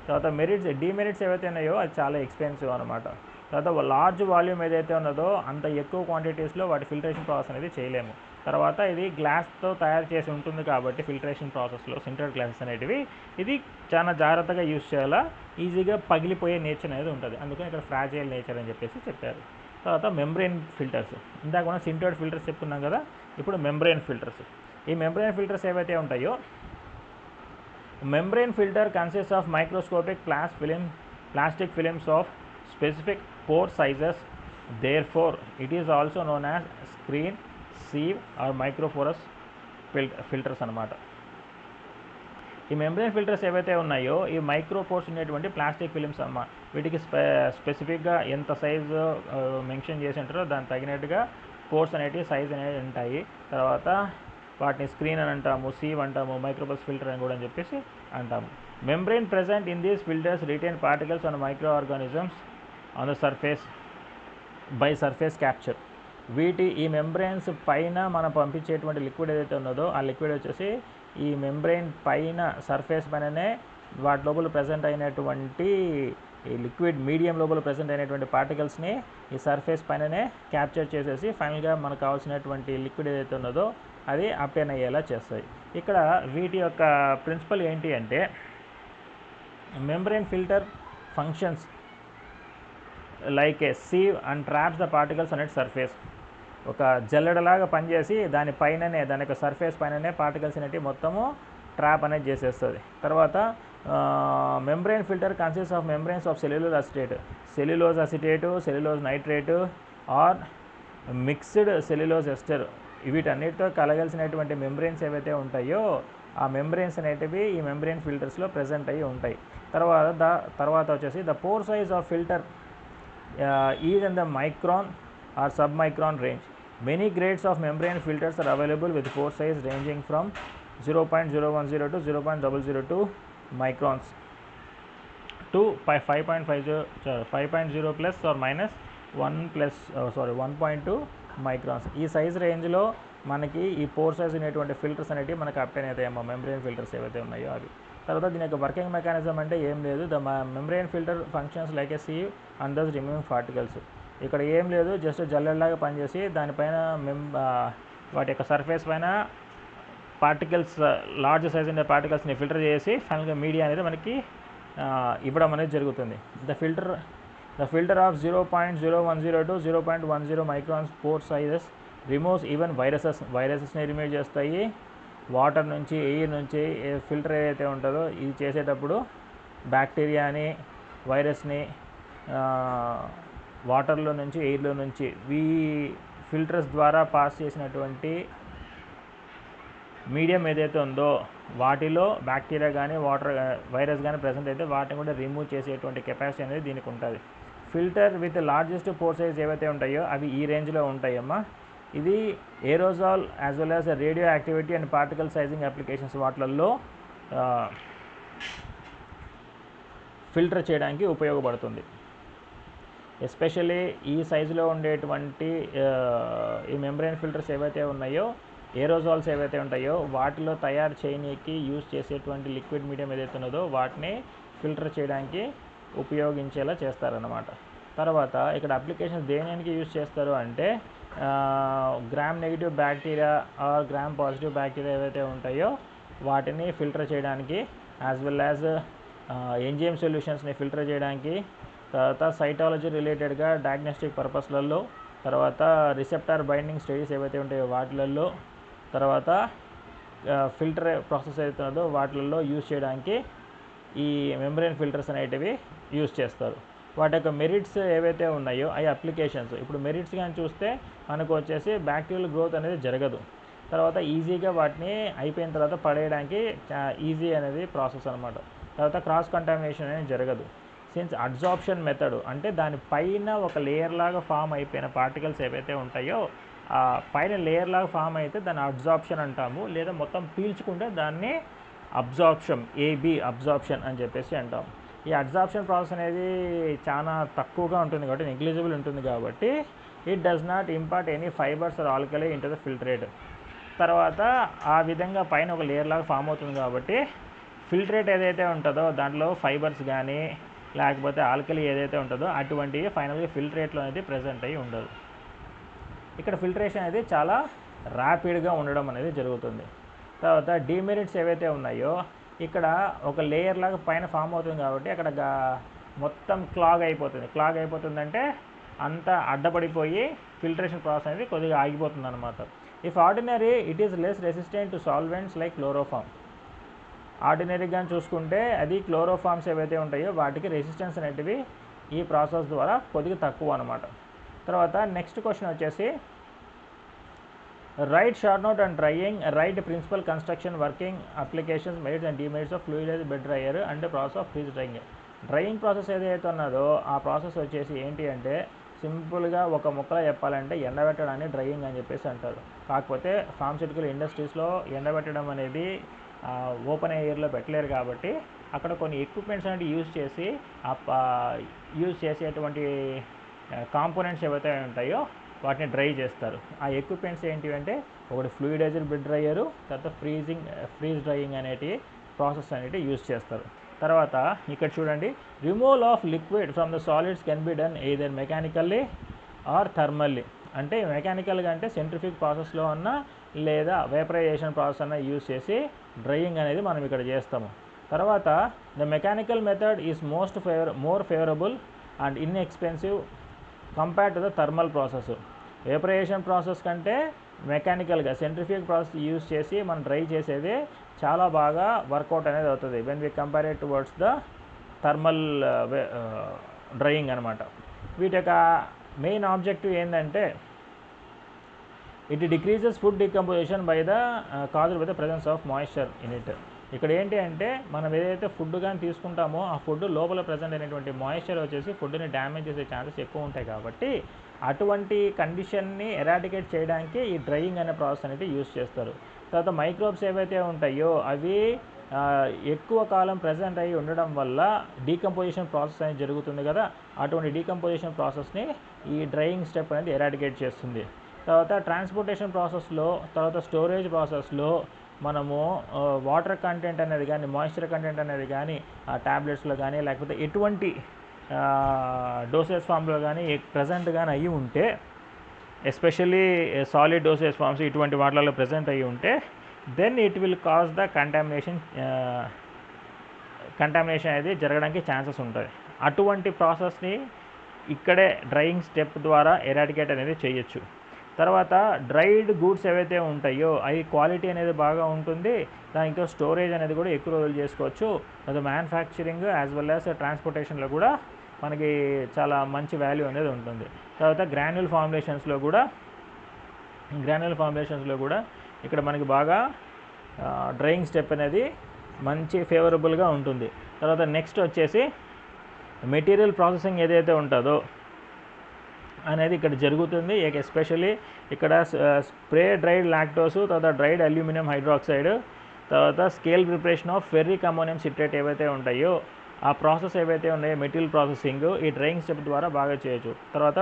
తర్వాత మెరిట్స్ డిమెరిట్స్ ఏవైతే ఉన్నాయో అది చాలా ఎక్స్పెన్సివ్ అనమాట. తర్వాత లార్జ్ వాల్యూమ్ ఏదైతే ఉన్నదో అంత ఎక్కువ క్వాంటిటీస్లో వాటి ఫిల్టరేషన్ ప్రాసెస్ అనేది చేయలేము. తర్వాత ఇది గ్లాస్తో తయారు చేసి ఉంటుంది కాబట్టి ఫిల్టరేషన్ ప్రాసెస్లో సింటర్డ్ గ్లాసెస్ అనేటివి ఇది చాలా జాగ్రత్తగా యూజ్ చేయాలా, ఈజీగా పగిలిపోయే నేచర్ అనేది ఉంటుంది, అందుకని ఇక్కడ ఫ్రాజైల్ నేచర్ అని చెప్పేసి చెప్పారు. తర్వాత మెంబ్రెయిన్ ఫిల్టర్స్, ఇందాక మనం సింటర్డ్ ఫిల్టర్స్ చెప్పుకున్నాం కదా, ఇప్పుడు మెంబ్రెయిన్ ఫిల్టర్స్. ఈ మెంబ్రెయిన్ ఫిల్టర్స్ ఏవైతే ఉంటాయో membrane filter consist of microscopic plastic films of specific pore sizes. Therefore, it is also known as screen, sieve or microporous filters అన్నమాట. ఈ మెంబ్రెయిన్ ఫిల్టర్స్ ఏవైతే ఉన్నాయో ఈ మైక్రోపోర్స్ ఉండేటువంటి ప్లాస్టిక్ ఫిలిమ్స్ అమ్మ. వీటికి స్పెసిఫిక్గా ఎంత సైజు మెన్షన్ చేసి ఉంటారో దానికి తగినట్టుగా పోర్స్ అనేవి సైజ్ అనేవి ఉంటాయి. తర్వాత వాటిని స్క్రీన్ అని అంటాము, సీవ్ అంటాము, మైక్రోపోర్స్ ఫిల్టర్ అని కూడా అని చెప్పేసి అంటాము. Membrane present in these filters retain particles on micro organisms on the surface by surface capture. ఈ మెంబ్రెయిన్స్ పైన మనం పంపించేటువంటి లిక్విడ్ ఏదైతే ఉన్నదో ఆ లిక్విడ్ వచ్చేసి ఈ మెంబ్రెయిన్ పైన సర్ఫేస్ పైననే వాటి లోపల ప్రజెంట్ అయినటువంటి ఈ లిక్విడ్ మీడియం లోపల ప్రజెంట్ అయినటువంటి పార్టికల్స్ని ఈ సర్ఫేస్ పైననే క్యాప్చర్ చేసేసి ఫైనల్గా మనకు కావాల్సినటువంటి లిక్విడ్ ఏదైతే ఉన్నదో అది అప్టైన్ అయ్యేలా చేస్తాయి. ఇక్కడ వీటి యొక్క ప్రిన్సిపల్ ఏంటి అంటే membrane filter functions like a sieve and traps the particles on its surface. ఒక జల్లెడలాగా పనిచేసి దాని యొక్క సర్ఫేస్ పైననే పార్టికల్స్ అనేవి మొత్తము ట్రాప్ అనేది చేసేస్తుంది. తర్వాత membrane filter consist of membranes of cellulose acetate, cellulose nitrate or mixed cellulose ester. వీటన్నిటితో కలగాల్సినటువంటి మెంబ్రెయిన్స్ ఏవైతే ఉంటాయో ఆ మెంబ్రెయిన్స్ అనేటివి ఈ మెంబ్రెయిన్ ఫిల్టర్స్లో ప్రజెంట్ అయ్యి ఉంటాయి. తర్వాత వచ్చేసి the pore size of filter is in the micron or sub micron range. Many grades of membrane filters are available with pore size ranging from 0.010 to 0.002 microns to 5.0 plus or minus 1.2 microns. ఈ size రేంజ్లో మనకి ఈ pour size అనేటువంటి filters అనేవి మనకు obtain అవుతాయమ్మా membrane filters ఏవైతే ఉన్నాయో అవి. తర్వాత దీని యొక్క వర్కింగ్ మెకానిజం అంటే ఏం లేదు, the membrane filter functions like a sieve and thus removing particles. ఇక్కడ ఏం లేదు, జస్ట్ జల్లెడలాగా పనిచేసి దానిపైన వాటి యొక్క సర్ఫేస్ పైన పార్టికల్స్ లార్జ్ సైజ్ ఉండే పార్టికల్స్ని ఫిల్టర్ చేసి ఫైనల్గా మీడియా అనేది మనకి ఇవ్వడం అనేది జరుగుతుంది. The filter of 0.010 to 0.10 microns pore sizes removes even వైరసెస్ని రిమూవ్ చేస్తాయి. వాటర్ నుంచి, ఎయిర్ నుంచి ఫిల్టర్ ఏదైతే ఉంటుందో ఇది చేసేటప్పుడు బ్యాక్టీరియాని, వైరస్ని వాటర్లో నుంచి, ఎయిర్లో నుంచి ఈ ఫిల్టర్స్ ద్వారా పాస్ చేసినటువంటి మీడియం ఏదైతే ఉందో వాటిలో బ్యాక్టీరియా కానీ వాటర్ వైరస్ కానీ ప్రెసెంట్ అయితే వాటిని కూడా రిమూవ్ చేసేటువంటి కెపాసిటీ అనేది దీనికి ఉంటుంది. Filter with largest pore size ఏవైతే ఉంటాయో అవి ఈ రేంజ్లో ఉంటాయమ్మా. ఇది aerosol as well as radio activity and particle sizing applications వాటిల్లో ఫిల్టర్ చేయడానికి ఉపయోగపడుతుంది. ఎస్పెషల్లీ ఈ సైజులో ఉండేటువంటి ఈ మెంబ్రెయిన్ ఫిల్టర్స్ ఏవైతే ఉన్నాయో, ఏరోజాల్స్ ఏవైతే ఉంటాయో వాటిలో తయారు చేయడానికి యూజ్ చేసేటువంటి లిక్విడ్ మీడియం ఏదైతే ఉన్నదో వాటిని ఫిల్టర్ చేయడానికి ఉపయోగించేలా చేస్తారన్నమాట. తర్వాత ఇక్కడ అప్లికేషన్స్ దేనికి యూజ్ చేస్తారు అంటే gram negative bacteria or gram positive bacteria ఏవైతే ఉంటాయో వాటిని ఫిల్టర్ చేయడానికి, యాజ్ వెల్ యాజ్ ఎంజైమ్ సొల్యూషన్స్ని ఫిల్టర్ చేయడానికి, తర్వాత సైటాలజీ రిలేటెడ్గా డయాగ్నోస్టిక్ పర్పస్లలో, తర్వాత రిసెప్టార్ బైండింగ్ స్టడీస్ ఏవైతే ఉంటాయో వాటిలలో, తర్వాత ఫిల్టర్ ప్రాసెస్ ఏదైతే ఉన్నదో వాటిల్లో యూజ్ చేయడానికి ఈ మెంబ్రెయిన్ ఫిల్టర్స్ అనేటివి యూజ్ చేస్తారు. వాటి యొక్క మెరిట్స్ ఏవైతే ఉన్నాయో అవి అప్లికేషన్స్. ఇప్పుడు మెరిట్స్ కానీ చూస్తే మనకు వచ్చేసి బ్యాక్టీరియల్ గ్రోత్ అనేది జరగదు. తర్వాత ఈజీగా వాటిని అయిపోయిన తర్వాత పడేయడానికి ఈజీ అనేది ప్రాసెస్ అనమాట. తర్వాత క్రాస్ కంటామినేషన్ అనేది జరగదు. సిన్స్ అబ్జార్ప్షన్ మెథడ్ అంటే దానిపైన ఒక లేయర్ లాగా ఫామ్ అయిపోయిన పార్టికల్స్ ఏవైతే ఉంటాయో ఆ పైన లేయర్ లాగా ఫామ్ అయితే దాన్ని అబ్జార్ప్షన్ అంటాము, లేదా మొత్తం పీల్చుకుంటే దాన్ని అబ్జార్ప్షన్, అబ్జార్ప్షన్ అని చెప్పేసి అంటాం. ఈ అబ్జార్ప్షన్ ప్రాసెస్ అనేది చాలా తక్కువగా ఉంటుంది కాబట్టి, నెగ్లిజిబుల్ ఉంటుంది కాబట్టి it does not impart any fibers or alkali into the filtrate. తర్వాత ఆ విధంగా పైన ఒక లేయర్ లాగా ఫామ్ అవుతుంది కాబట్టి ఫిల్టరేట్ ఏదైతే ఉంటుందో దాంట్లో ఫైబర్స్ కానీ లేకపోతే ఆల్కలీ ఏదైతే ఉంటుందో అటువంటివి ఫైనల్గా ఫిల్టరేట్లో అనేది ప్రజెంట్ అయ్యి ఉండదు. ఇక్కడ ఫిల్టరేషన్ అనేది చాలా ర్యాపిడ్గా ఉండడం అనేది జరుగుతుంది. తర్వాత డిమెరిట్స్ ఏవైతే ఉన్నాయో ఇక్కడ ఒక లేయర్ లాగా పైన ఫామ్ అవుతుంది కాబట్టి అక్కడ మొత్తం క్లాగ్ అయిపోతుందంటే అంతా అడ్డపడిపోయి ఫిల్టరేషన్ ప్రాసెస్ అనేది కొద్దిగా ఆగిపోతుంది అనమాట. If ordinary it is less resistant to solvents like chloroform. ఆర్డినరీగా చూసుకుంటే అది క్లోరోఫామ్స్ ఏవైతే ఉంటాయో వాటికి రెసిస్టెన్స్ అనేటివి ఈ ప్రాసెస్ ద్వారా కొద్దిగా తక్కువ అనమాట. తర్వాత నెక్స్ట్ క్వశ్చన్ వచ్చేసి write short note and drying, write principle construction working applications merits and demerits of fluidize bed dryer and process of freeze drying. Drying process ఏదైతే ఉన్నదో ఆ ప్రాసెస్ వచ్చేసి ఏంటి అంటే సింపుల్గా ఒక ముక్కలో చెప్పాలంటే ఎండబెట్టడాన్ని డ్రైయింగ్ అని చెప్పేసి అంటారు. కాకపోతే ఫార్మస్యూటికల్ ఇండస్ట్రీస్లో ఎండబెట్టడం అనేది ఓపెన్ ఎయిర్లో పెట్టలేరు కాబట్టి అక్కడ కొన్ని ఎక్విప్మెంట్స్ అనేవి యూజ్ చేసేటువంటి కాంపోనెంట్స్ ఏవైతే ఉంటాయో వాటిని డ్రై చేస్తారు. ఆ ఎక్విప్మెంట్స్ ఏంటివి అంటే ఒకటి ఫ్లూయిడైజర్ బెడ్ డ్రైయరు, తర్వాత ఫ్రీజ్ డ్రైయింగ్ అనేటి ప్రాసెస్ అనేవి యూజ్ చేస్తారు. తర్వాత ఇక్కడ చూడండి, removal of liquid from the solids can be done either mechanically or thermally. అంటే మెకానికల్గా అంటే సెంట్రిఫ్యూజ్ ప్రాసెస్లో అన్నా లేదా వేపరైజేషన్ ప్రాసెస్ అన్నా యూజ్ చేసి డ్రైయింగ్ అనేది మనం ఇక్కడ చేస్తాము. తర్వాత the mechanical method is more favourable and inexpensive compared to the thermal process. Vaporization process కంటే మెకానికల్గా సెంట్రిఫ్యూజ్ ప్రాసెస్ యూజ్ చేసి మనం డ్రై చేసేది చాలా బాగా వర్కౌట్ అనేది అవుతుంది when we compare it towards the thermal drying అనమాట. వీటి యొక్క మెయిన్ ఆబ్జెక్టివ్ ఏంటంటే it decreases food decomposition by the caused by the presence of moisture in it. ఇక్కడ ఏంటి అంటే మనం ఏదైతే ఫుడ్ కానీ తీసుకుంటామో ఆ ఫుడ్ లోపల ప్రజెంట్ అయినటువంటి మాయిశ్చర్ వచ్చేసి ఫుడ్ని డ్యామేజ్ చేసే ఛాన్సెస్ ఎక్కువ ఉంటాయి కాబట్టి అటువంటి కండిషన్ని ఎరాడికేట్ చేయడానికి ఈ డ్రైయింగ్ అనే ప్రాసెస్ అనేది యూజ్ చేస్తారు. తర్వాత మైక్రోబ్స్ ఏవైతే ఉంటాయో అవి ఎక్కువ కాలం ప్రజెంట్ అయ్యి ఉండడం వల్ల డీకంపోజిషన్ ప్రాసెస్ అనేది జరుగుతుంది కదా, అటువంటి డీకంపోజిషన్ ప్రాసెస్ని ఈ డ్రైయింగ్ స్టెప్ అనేది ఎరాడికేట్ చేస్తుంది. తర్వాత ట్రాన్స్పోర్టేషన్ ప్రాసెస్లో, తర్వాత స్టోరేజ్ ప్రాసెస్లో మనము వాటర్ కంటెంట్ అనేది కానీ మాయిశ్చర్ కంటెంట్ అనేది కానీ ఆ ట్యాబ్లెట్స్లో కానీ లేకపోతే ఎటువంటి డోసేజ్ ఫామ్లో కానీ ప్రజెంట్ కానీ అయ్యి ఉంటే, ఎస్పెషల్లీ సాలిడ్ డోసేజ్ ఫామ్స్ ఇటువంటి వాటిలలో ప్రజెంట్ అయ్యి ఉంటే then it will cause the contamination అనేది జరగడానికి ఛాన్సెస్ ఉంటుంది. అటువంటి ప్రాసెస్ని ఇక్కడే డ్రైయింగ్ స్టెప్ ద్వారా ఎరాడికేట్ అనేది చేయొచ్చు. తర్వాత డ్రైడ్ గూడ్స్ ఏవైతే ఉంటాయో అవి క్వాలిటీ అనేది బాగా ఉంటుంది, దానితో స్టోరేజ్ అనేది కూడా ఎక్కువ రోజులు చేసుకోవచ్చు. అది మ్యానుఫ్యాక్చరింగ్ యాజ్ వెల్ యాజ్ ట్రాన్స్పోర్టేషన్లో కూడా మనకి చాలా మంచి వాల్యూ అనేది ఉంటుంది. తర్వాత గ్రాన్యుల్ ఫార్ములేషన్స్లో కూడా గ్రాన్యుల్ ఫార్ములేషన్స్లో కూడా ఇక్కడ మనకి బాగా డ్రైయింగ్ స్టెప్ అనేది మంచి ఫేవరబుల్గా ఉంటుంది. తర్వాత నెక్స్ట్ వచ్చేసి మెటీరియల్ ప్రాసెసింగ్ ఏదైతే ఉంటుందో అనేది ఇక్కడ జరుగుతుంది. ఎస్పెషల్లీ ఇక్కడ స్ప్రే డ్రైడ్ లాక్టోసు, తర్వాత డ్రైడ్ అల్యూమినియం హైడ్రాక్సైడ్, తర్వాత scale preparation of ferric ammonium citrate ఏవైతే ఉంటాయో ఆ ప్రాసెస్ ఏవైతే ఉన్నాయో మెటీరియల్ ప్రాసెసింగ్ ఈ డ్రైయింగ్ స్టెప్ ద్వారా బాగా చేయొచ్చు. తర్వాత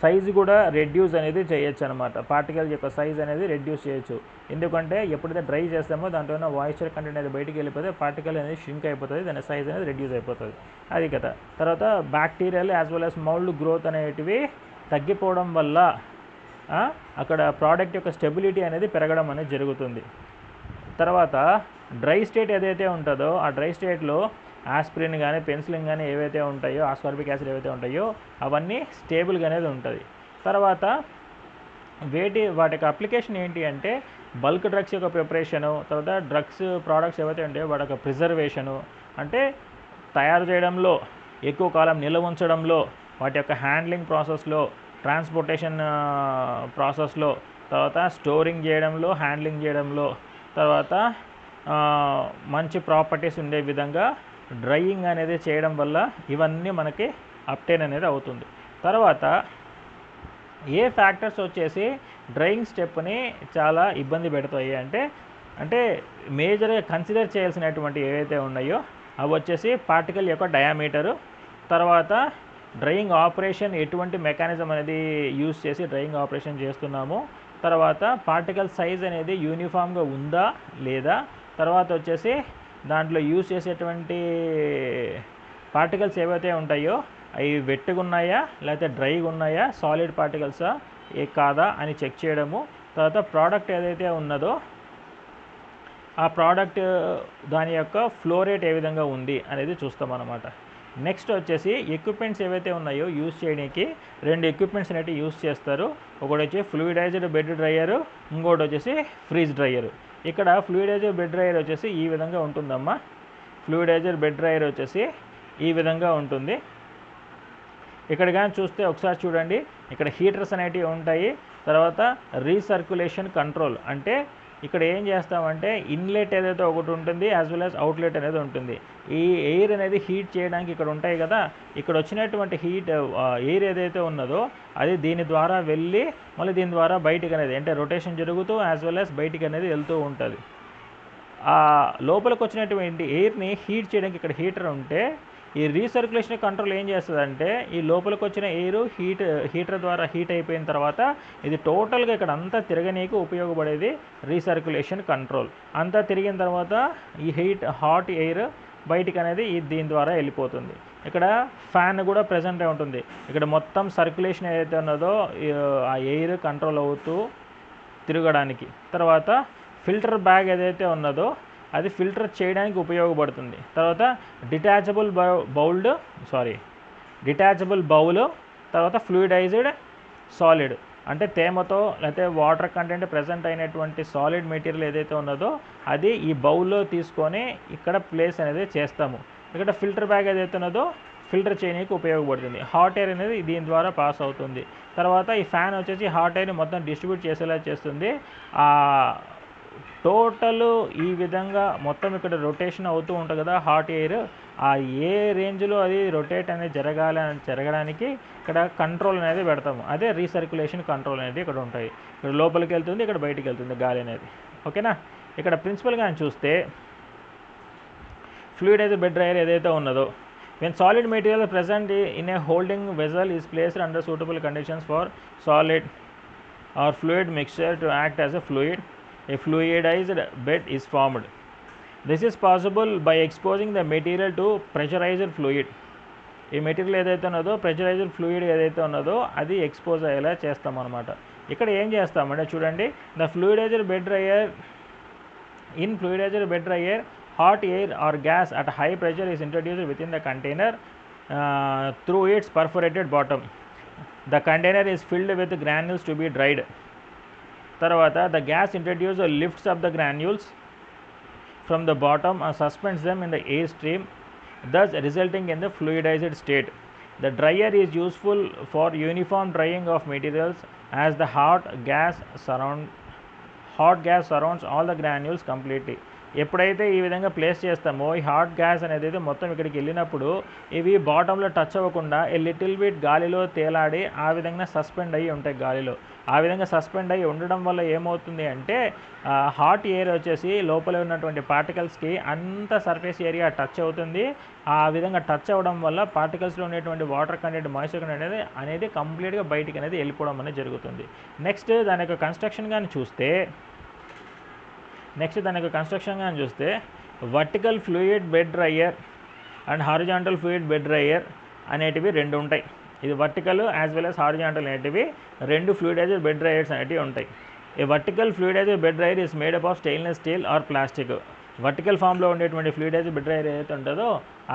సైజు కూడా రెడ్యూస్ అనేది చేయొచ్చు అనమాట. పార్టికల్ యొక్క సైజ్ అనేది రెడ్యూస్ చేయొచ్చు. ఎందుకంటే ఎప్పుడైతే డ్రై చేస్తామో దాంట్లో ఉన్న వాయిస్చర్ కంటెంట్ అనేది బయటికి వెళ్ళిపోతే పార్టికల్ అనేది షింక్ అయిపోతుంది, దాని సైజ్ అనేది రెడ్యూస్ అయిపోతుంది. అది కదా. తర్వాత bacterial as well as mould growth అనేటివి తగ్గిపోవడం వల్ల అక్కడ ప్రోడక్ట్ యొక్క స్టెబిలిటీ అనేది పెరగడం అనేది జరుగుతుంది. తర్వాత డ్రై స్టేట్ ఏదైతే ఉంటుందో ఆ డ్రై స్టేట్లో ఆస్పిరిన్ కానీ పెన్సిలిన్ కానీ ఏవైతే ఉంటాయో ఆస్కార్బిక్ యాసిడ్ ఏవైతే ఉంటాయో అవన్నీ స్టేబుల్గా అనేది ఉంటుంది. తర్వాత వాటి యొక్క అప్లికేషన్ ఏంటి అంటే బల్క్ డ్రగ్స్ యొక్క ప్రిపరేషను, తర్వాత డ్రగ్స్ ప్రోడక్ట్స్ ఏవైతే ఉంటాయో వాటి యొక్క ప్రిజర్వేషను, అంటే తయారు చేయడంలో ఎక్కువ కాలం నిల్వ ఉంచడంలో, వాటి యొక్క హ్యాండ్లింగ్ ప్రాసెస్లో, ట్రాన్స్పోర్టేషన్ ప్రాసెస్లో, తర్వాత స్టోరింగ్ చేయడంలో, హ్యాండ్లింగ్ చేయడంలో, తర్వాత మంచి ప్రాపర్టీస్ ఉండే విధంగా డ్రైయింగ్ అనేది చేయడం వల్ల ఇవన్నీ మనకి అప్టైన్ అనేది అవుతుంది. తర్వాత ఏ ఫ్యాక్టర్స్ వచ్చేసి డ్రైయింగ్ స్టెప్ని చాలా ఇబ్బంది పెడతాయి అంటే మేజర్గా కన్సిడర్ చేయాల్సినటువంటి ఏవైతే ఉన్నాయో అవి వచ్చేసి పార్టికల్ యొక్క డయామీటరు, తర్వాత డ్రైయింగ్ ఆపరేషన్ ఎటువంటి మెకానిజం అనేది యూజ్ చేసి డ్రైయింగ్ ఆపరేషన్ చేస్తున్నాము, తర్వాత పార్టికల్ సైజ్ అనేది యూనిఫామ్గా ఉందా లేదా, తర్వాత వచ్చేసి దాంట్లో యూజ్ చేసేటువంటి పార్టికల్స్ ఏవైతే ఉంటాయో అవి వెట్టుగా ఉన్నాయా లేకపోతే డ్రైగా ఉన్నాయా, సాలిడ్ పార్టికల్సా కాదా అని చెక్ చేయడము. తర్వాత ప్రోడక్ట్ ఏదైతే ఉన్నదో ఆ ప్రోడక్ట్ దాని యొక్క ఫ్లో రేట్ ఏ విధంగా ఉంది అనేది చూస్తాం అన్నమాట. నెక్స్ట్ వచ్చేసి ఎక్విప్మెంట్స్ ఏవైతే ఉన్నాయో యూజ్ చేయడానికి 2 ఎక్విప్మెంట్స్ అనేవి యూజ్ చేస్తారు. ఒకటి వచ్చి ఫ్లూయిడైజ్డ్ బెడ్ డ్రైయరు, ఇంకోటి వచ్చేసి ఫ్రీజ్ డ్రైయరు. ఇక్కడ ఫ్లూయిడైజ్డ్ బెడ్ డ్రైయర్ వచ్చేసి ఈ విధంగా ఉంటుందమ్మా. ఫ్లూయిడైజ్డ్ బెడ్ డ్రైయర్ వచ్చేసి ఈ విధంగా ఉంటుంది. ఇక్కడ కానీ చూస్తే ఒకసారి చూడండి, ఇక్కడ హీటర్స్ అనేటివి ఉంటాయి. తర్వాత రీసర్క్యులేషన్ కంట్రోల్ అంటే ఇక్కడ ఏం చేస్తామంటే ఇన్లెట్ ఏదైతే ఒకటి ఉంటుంది యాజ్ వెల్ యాజ్ అవుట్లెట్ అనేది ఉంటుంది. ఈ ఎయిర్ అనేది హీట్ చేయడానికి ఇక్కడ ఉంటాయి కదా, ఇక్కడ వచ్చినటువంటి ఎయిర్ ఏదైతే ఉన్నదో అది దీని ద్వారా వెళ్ళి మళ్ళీ దీని ద్వారా బయటికి అనేది అంటే రొటేషన్ జరుగుతూ యాజ్ వెల్ యాజ్ బయటికి అనేది వెళ్తూ ఉంటుంది. ఆ లోపలికి వచ్చినటువంటి ఎయిర్ని హీట్ చేయడానికి ఇక్కడ హీటర్ ఉంటే ఈ రీసర్క్యులేషన్ కంట్రోల్ ఏం చేస్తుందంటే ఈ లోపలికి వచ్చిన ఎయిర్ హీటర్ ద్వారా హీట్ అయిపోయిన తర్వాత ఇది టోటల్గా ఇక్కడ అంతా తిరగనీకి ఉపయోగపడేది రీసర్క్యులేషన్ కంట్రోల్. అంతా తిరిగిన తర్వాత ఈ హాట్ ఎయిర్ బయటికి అనేది దీని ద్వారా వెళ్ళిపోతుంది. ఇక్కడ ఫ్యాన్ కూడా ప్రెజెంట్ అయి ఉంటుంది. ఇక్కడ మొత్తం సర్క్యులేషన్ ఏదైతే ఉన్నదో ఆ ఎయిర్ కంట్రోల్ అవుతూ తిరగడానికి. తర్వాత ఫిల్టర్ బ్యాగ్ ఏదైతే ఉన్నదో అది ఫిల్టర్ చేయడానికి ఉపయోగపడుతుంది. తర్వాత డిటాచబుల్ బౌల్, తర్వాత ఫ్లూయిడైజ్డ్ సాలిడ్ అంటే తేమతో లేకపోతే వాటర్ కంటెంట్ ప్రెజెంట్ అయినటువంటి సాలిడ్ మెటీరియల్ ఏదైతే ఉన్నదో అది ఈ బౌల్లో తీసుకొని ఇక్కడ ప్లేస్ అనేది చేస్తాము. ఇక్కడ ఫిల్టర్ బ్యాగ్ ఏదైతే ఉన్నదో ఫిల్టర్ చేయడానికి ఉపయోగపడుతుంది. హాట్ ఎయిర్ అనేది దీని ద్వారా పాస్ అవుతుంది. తర్వాత ఈ ఫ్యాన్ వచ్చేసి హాట్ ఎయిర్ని మొత్తం డిస్ట్రిబ్యూట్ చేసేలా చేస్తుంది. టోటల్ ఈ విధంగా మొత్తం ఇక్కడ రొటేషన్ అవుతూ ఉంటుంది కదా హాట్ ఎయిర్, ఆ ఏ రేంజ్లో అది రొటేట్ అనేది జరగడానికి ఇక్కడ కంట్రోల్ అనేది పెడతాము. అదే రీసర్క్యులేషన్ కంట్రోల్ అనేది ఇక్కడ ఉంటాయి. ఇక్కడ లోపలికి వెళ్తుంది, ఇక్కడ బయటికి వెళ్తుంది గాలి అనేది. ఓకేనా. ఇక్కడ ప్రిన్సిపల్గా చూస్తే ఫ్లూయిడైజ్డ్ బెడ్ డ్రైయర్ ఏదైతే ఉన్నదో when solid material present in a holding vessel is placed under suitable conditions for solid or fluid mixture to act as a fluid, a fluidized bed is formed. This is possible by exposing the material to pressurized fluid. ఈ material ఏదైతే ఉన్నదో pressurised fluid ఏదైతే ఉన్నదో అది expose అయ్యేలా చేస్తాం అనమాట. ఇక్కడ ఏం చేస్తామంటే చూడండి, the fluidized bed dryer hot air or gas at high pressure is introduced within the container through its perforated bottom. The container is filled with granules to be dried. Tarvata the gas introduced lifts up the granules from the bottom and suspends them in the air stream, thus resulting in the fluidized state. The dryer is useful for uniform drying of materials as the hot gas surrounds all the granules completely. ఎప్పుడైతే ఈ విధంగా place చేస్తామో ఈ hot gas అనేది మొత్తం ఇక్కడికి వెళ్ళినప్పుడు ఇవి బాటంలో టచ్ అవ్వకుండా ఏ లిటిల్ బిట్ గాలిలో తేలాడి ఆ విధంగా సస్పెండ్ అయ్యి ఉంటాయి గాలిలో. ఆ విధంగా సస్పెండ్ అయ్యి ఉండడం వల్ల ఏమవుతుంది అంటే హాట్ ఎయిర్ వచ్చేసి లోపల ఉన్నటువంటి పార్టికల్స్కి అంత సర్ఫేస్ ఏరియా టచ్ అవుతుంది. ఆ విధంగా టచ్ అవ్వడం వల్ల పార్టికల్స్లో ఉండేటువంటి వాటర్ కంటెంట్ మాయిశ్చర్ కంటెంట్ అనేది కంప్లీట్గా బయటికి అనేది వెళ్ళిపోవడం అనేది జరుగుతుంది. నెక్స్ట్ దాని యొక్క కన్స్ట్రక్షన్ కానీ చూస్తే vertical fluid bed dryer and horizontal fluid bed dryer అనేటివి రెండు ఉంటాయి. ఇది vertical as well as horizontal అనేటివి రెండు ఫ్లూయిడైజర్ బెడ్ డ్రైయర్స్ అనేటివి ఉంటాయి. ఈ vertical fluidiser bed dryer is made up of stainless steel or plastic. Vertical ఫామ్లో ఉండేటువంటి ఫ్లూయిడైజర్ బెడ్ డ్రైయర్ ఏదైతే ఉంటుందో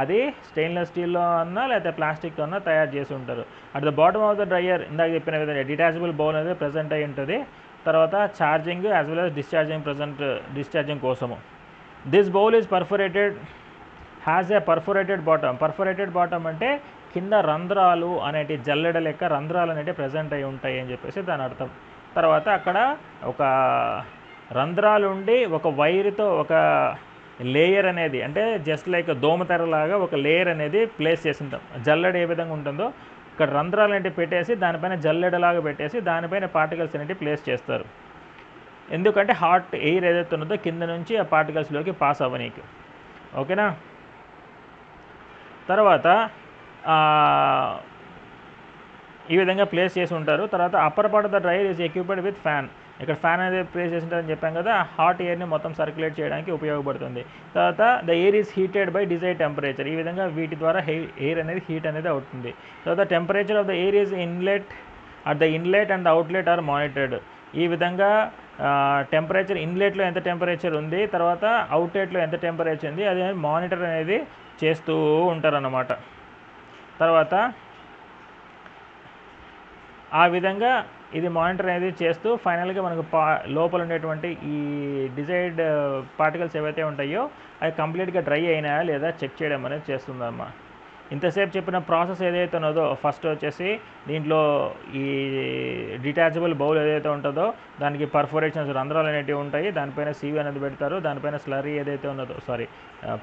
అది స్టెయిన్లెస్ స్టీల్లో అన్నా లేకపోతే ప్లాస్టిక్తో అన్నా తయారు చేసి ఉంటారు. At the bottom of the dryer ఇందాక చెప్పిన విధంగా డిటాచబుల్ బౌల్ అనేది ప్రజెంట్ అయి ఉంటుంది. తర్వాత charging as well as discharging కోసము. This bowl is has a perforated bottom అంటే కింద రంధ్రాలు అనేటి జల్లెడ లెక్క రంధ్రాలు అనేవి ప్రజెంట్ అయి ఉంటాయి అని చెప్పేసి దాని అర్థం. తర్వాత అక్కడ ఒక రంధ్రాలు ఉండి ఒక వైర్తో ఒక లేయర్ అనేది అంటే జస్ట్ లైక్ దోమతెరలాగా ఒక లేయర్ అనేది ప్లేస్ చేసి ఉంటాం. జల్లెడ ఏ విధంగా ఉంటుందో ఇక్కడ రంధ్రాలు అనేవి పెట్టేసి దానిపైన జల్లెడలాగా పెట్టేసి దానిపైన పార్టికల్స్ అనేవి ప్లేస్ చేస్తారు. ఎందుకంటే హాట్ ఎయిర్ ఏదైతే ఉన్నదో కింద నుంచి ఆ పార్టికల్స్లోకి పాస్ అవ్వనీకి. ఓకేనా. తర్వాత ఈ విధంగా ప్లేస్ చేసి ఉంటారు. తర్వాత upper part of the dryer is equipped with fan. ఇక్కడ ఫ్యాన్ అనేది ప్లేస్ చేసి ఉంటారని చెప్పాం కదా, హాట్ ఎయిర్ని మొత్తం సర్క్యులేట్ చేయడానికి ఉపయోగపడుతుంది. తర్వాత the air is heated by desired temperature. ఈ విధంగా వీటి ద్వారా ఎయిర్ అనేది హీట్ అనేది అవుతుంది. తర్వాత temperature of the air is inlet and the outlet are monitored. ఈ విధంగా టెంపరేచర్ ఇన్లెట్లో ఎంత టెంపరేచర్ ఉంది, తర్వాత అవుట్లెట్లో ఎంత టెంపరేచర్ ఉంది అది మానిటర్ అనేది చేస్తూ ఉంటారన్నమాట. తర్వాత ఆ విధంగా ఇది మానిటర్ అనేది చేస్తూ ఫైనల్గా మనకు లోపల ఉండేటువంటి ఈ డిజైర్డ్ పార్టికల్స్ ఏవైతే ఉంటాయో అవి కంప్లీట్గా డ్రై అయినాయా లేదా చెక్ చేయడం అనేది చేస్తుందమ్మా. ఇంతసేపు చెప్పిన ప్రాసెస్ ఏదైతే ఉన్నదో ఫస్ట్ వచ్చేసి దీంట్లో ఈ డిటాచబుల్ బౌల్ ఏదైతే ఉంటుందో దానికి పర్ఫోరేషన్స్ రంధ్రాలు అనేవి ఉంటాయి. దానిపైన సీవీ అనేది పెడతారు. దానిపైన స్లరీ ఏదైతే ఉన్నదో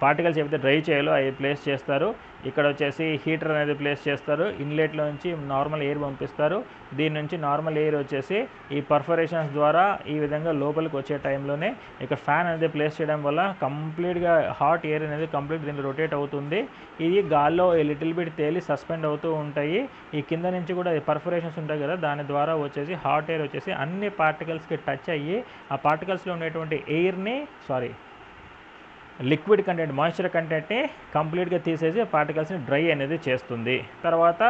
పార్టికల్స్ ఏవైతే డ్రై చేయాలో అవి ప్లేస్ చేస్తారు. ఇక్కడ వచ్చేసి హీటర్ అనేది ప్లేస్ చేస్తారు. ఇన్లెట్లో నుంచి నార్మల్ ఎయిర్ పంపిస్తారు. దీని నుంచి నార్మల్ ఎయిర్ వచ్చేసి ఈ పర్ఫోరేషన్స్ ద్వారా ఈ విధంగా లోపలికి వచ్చే టైంలోనే ఇక్కడ ఫ్యాన్ అనేది ప్లేస్ చేయడం వల్ల కంప్లీట్గా హాట్ ఎయిర్ అనేది కంప్లీట్ దీన్ని రొటేట్ అవుతుంది. ఇది గాల్లో లిటిల్ బిట్ తేలి సస్పెండ్ అవుతూ ఉంటాయి. ఈ కింద నుంచి కూడా పర్ఫొరేషన్స్ ఉంటాయి కదా, దాని ద్వారా వచ్చేసి హాట్ ఎయిర్ వచ్చేసి అన్ని పార్టికల్స్కి టచ్ అయ్యి ఆ పార్టికల్స్లో ఉండేటువంటి లిక్విడ్ కంటెంట్ మాయిశ్చర్ కంటెంట్ని కంప్లీట్గా తీసేసి పార్టికల్స్ని డ్రై అనేది చేస్తుంది. తర్వాత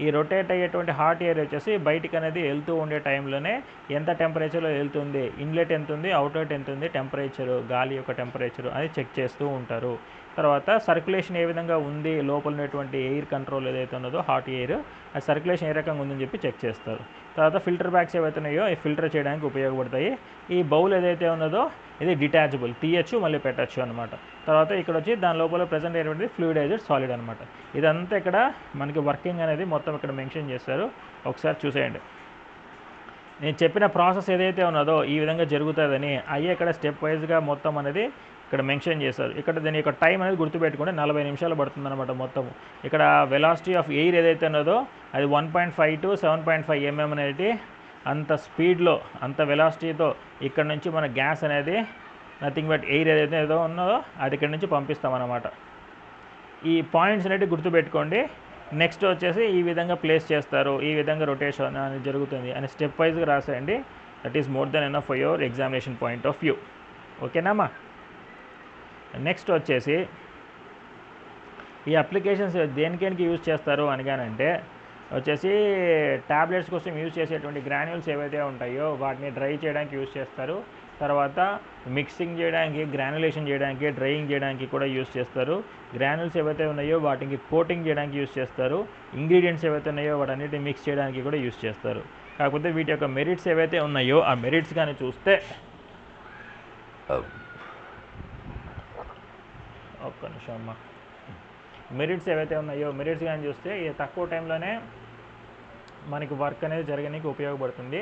ఈ రొటేట్ అయ్యేటువంటి హాట్ ఎయిర్ వచ్చేసి బయటికి అనేది వెళ్తూ ఉండే టైంలోనే ఎంత టెంపరేచర్లో వెళ్తుంది, ఇన్లెట్ ఎంత ఉంది, అవుట్లెట్ ఎంత ఉంది, టెంపరేచరు గాలి యొక్క టెంపరేచరు అది చెక్ చేస్తూ ఉంటారు. తర్వాత సర్క్యులేషన్ ఏ విధంగా ఉంది, లోపల ఉన్నటువంటి ఎయిర్ కంట్రోల్ ఏదైతే ఉన్నదో హాట్ ఎయిర్ ఆ సర్క్యులేషన్ ఏ రకంగా ఉందని చెప్పి చెక్ చేస్తారు. తర్వాత ఫిల్టర్ బ్యాగ్స్ ఏవైతే ఉన్నాయో ఈ ఫిల్టర్ చేయడానికి ఉపయోగపడతాయి. ఈ బౌల్ ఏదైతే ఉన్నదో ఇది డిటాచబుల్, తీయచ్చు మళ్ళీ పెట్టచ్చు అనమాట. తర్వాత ఇక్కడ వచ్చి దాని లోపల ప్రజెంట్ అయ్యేటువంటి ఫ్లూయిడైజర్ సాలిడ్ అనమాట. ఇదంతా ఇక్కడ మనకి వర్కింగ్ అనేది మొత్తం ఇక్కడ మెన్షన్ చేస్తారు. ఒకసారి చూసేయండి. నేను చెప్పిన ప్రాసెస్ ఏదైతే ఉన్నదో ఈ విధంగా జరుగుతుందని అయ్యే ఇక్కడ స్టెప్ వైజ్గా మొత్తం అనేది ఇక్కడ మెన్షన్ చేశారు. ఇక్కడ దీని యొక్క టైం అనేది గుర్తుపెట్టుకుంటే 40 నిమిషాలు పడుతుందన్నమాట మొత్తం. ఇక్కడ వెలాసిటీ ఆఫ్ ఎయిర్ ఏదైతే ఉన్నదో అది 1.5 to 7.5 mm అనేది అంత స్పీడ్లో అంత వెలాసిటీతో ఇక్కడ నుంచి మన గ్యాస్ అనేది నథింగ్ బట్ ఎయిర్ ఏదైతే ఏదో ఉన్నదో అది ఇక్కడ నుంచి పంపిస్తామన్నమాట. ఈ పాయింట్స్ అనేవి గుర్తుపెట్టుకోండి. నెక్స్ట్ వచ్చేసి ఈ విధంగా ప్లేస్ చేస్తారు, ఈ విధంగా రొటేషన్ అనేది జరుగుతుంది అని స్టెప్ వైజ్గా రాసేయండి. That is more than enough for your examination point of view. ఓకేనామా. నెక్స్ట్ వచ్చేసి ఈ అప్లికేషన్స్ దేనికేనికి యూజ్ చేస్తారు అనగానంటే వచ్చేసి ట్యాబ్లెట్స్ కోసం యూజ్ చేసేటువంటి గ్రాన్యూల్స్ ఏవైతే ఉంటాయో వాటిని డ్రై చేయడానికి యూజ్ చేస్తారు. తర్వాత మిక్సింగ్ చేయడానికి, గ్రాన్యులేషన్ చేయడానికి, డ్రైయింగ్ చేయడానికి కూడా యూజ్ చేస్తారు. గ్రాన్యూల్స్ ఏవైతే ఉన్నాయో వాటికి కోటింగ్ చేయడానికి యూజ్ చేస్తారు. ఇంగ్రీడియంట్స్ ఏవైతే ఉన్నాయో వాటన్నిటిని మిక్స్ చేయడానికి కూడా యూజ్ చేస్తారు. కాకపోతే వీటి యొక్క మెరిట్స్ ఏవైతే ఉన్నాయో ఆ మెరిట్స్ కానీ చూస్తే ఒక్క నిమిషం అమ్మా. మెరిట్స్ ఏవైతే ఉన్నాయో మెరిట్స్ కానీ చూస్తే ఇది తక్కువ టైంలోనే మనకి వర్క్ అనేది జరగడానికి ఉపయోగపడుతుంది.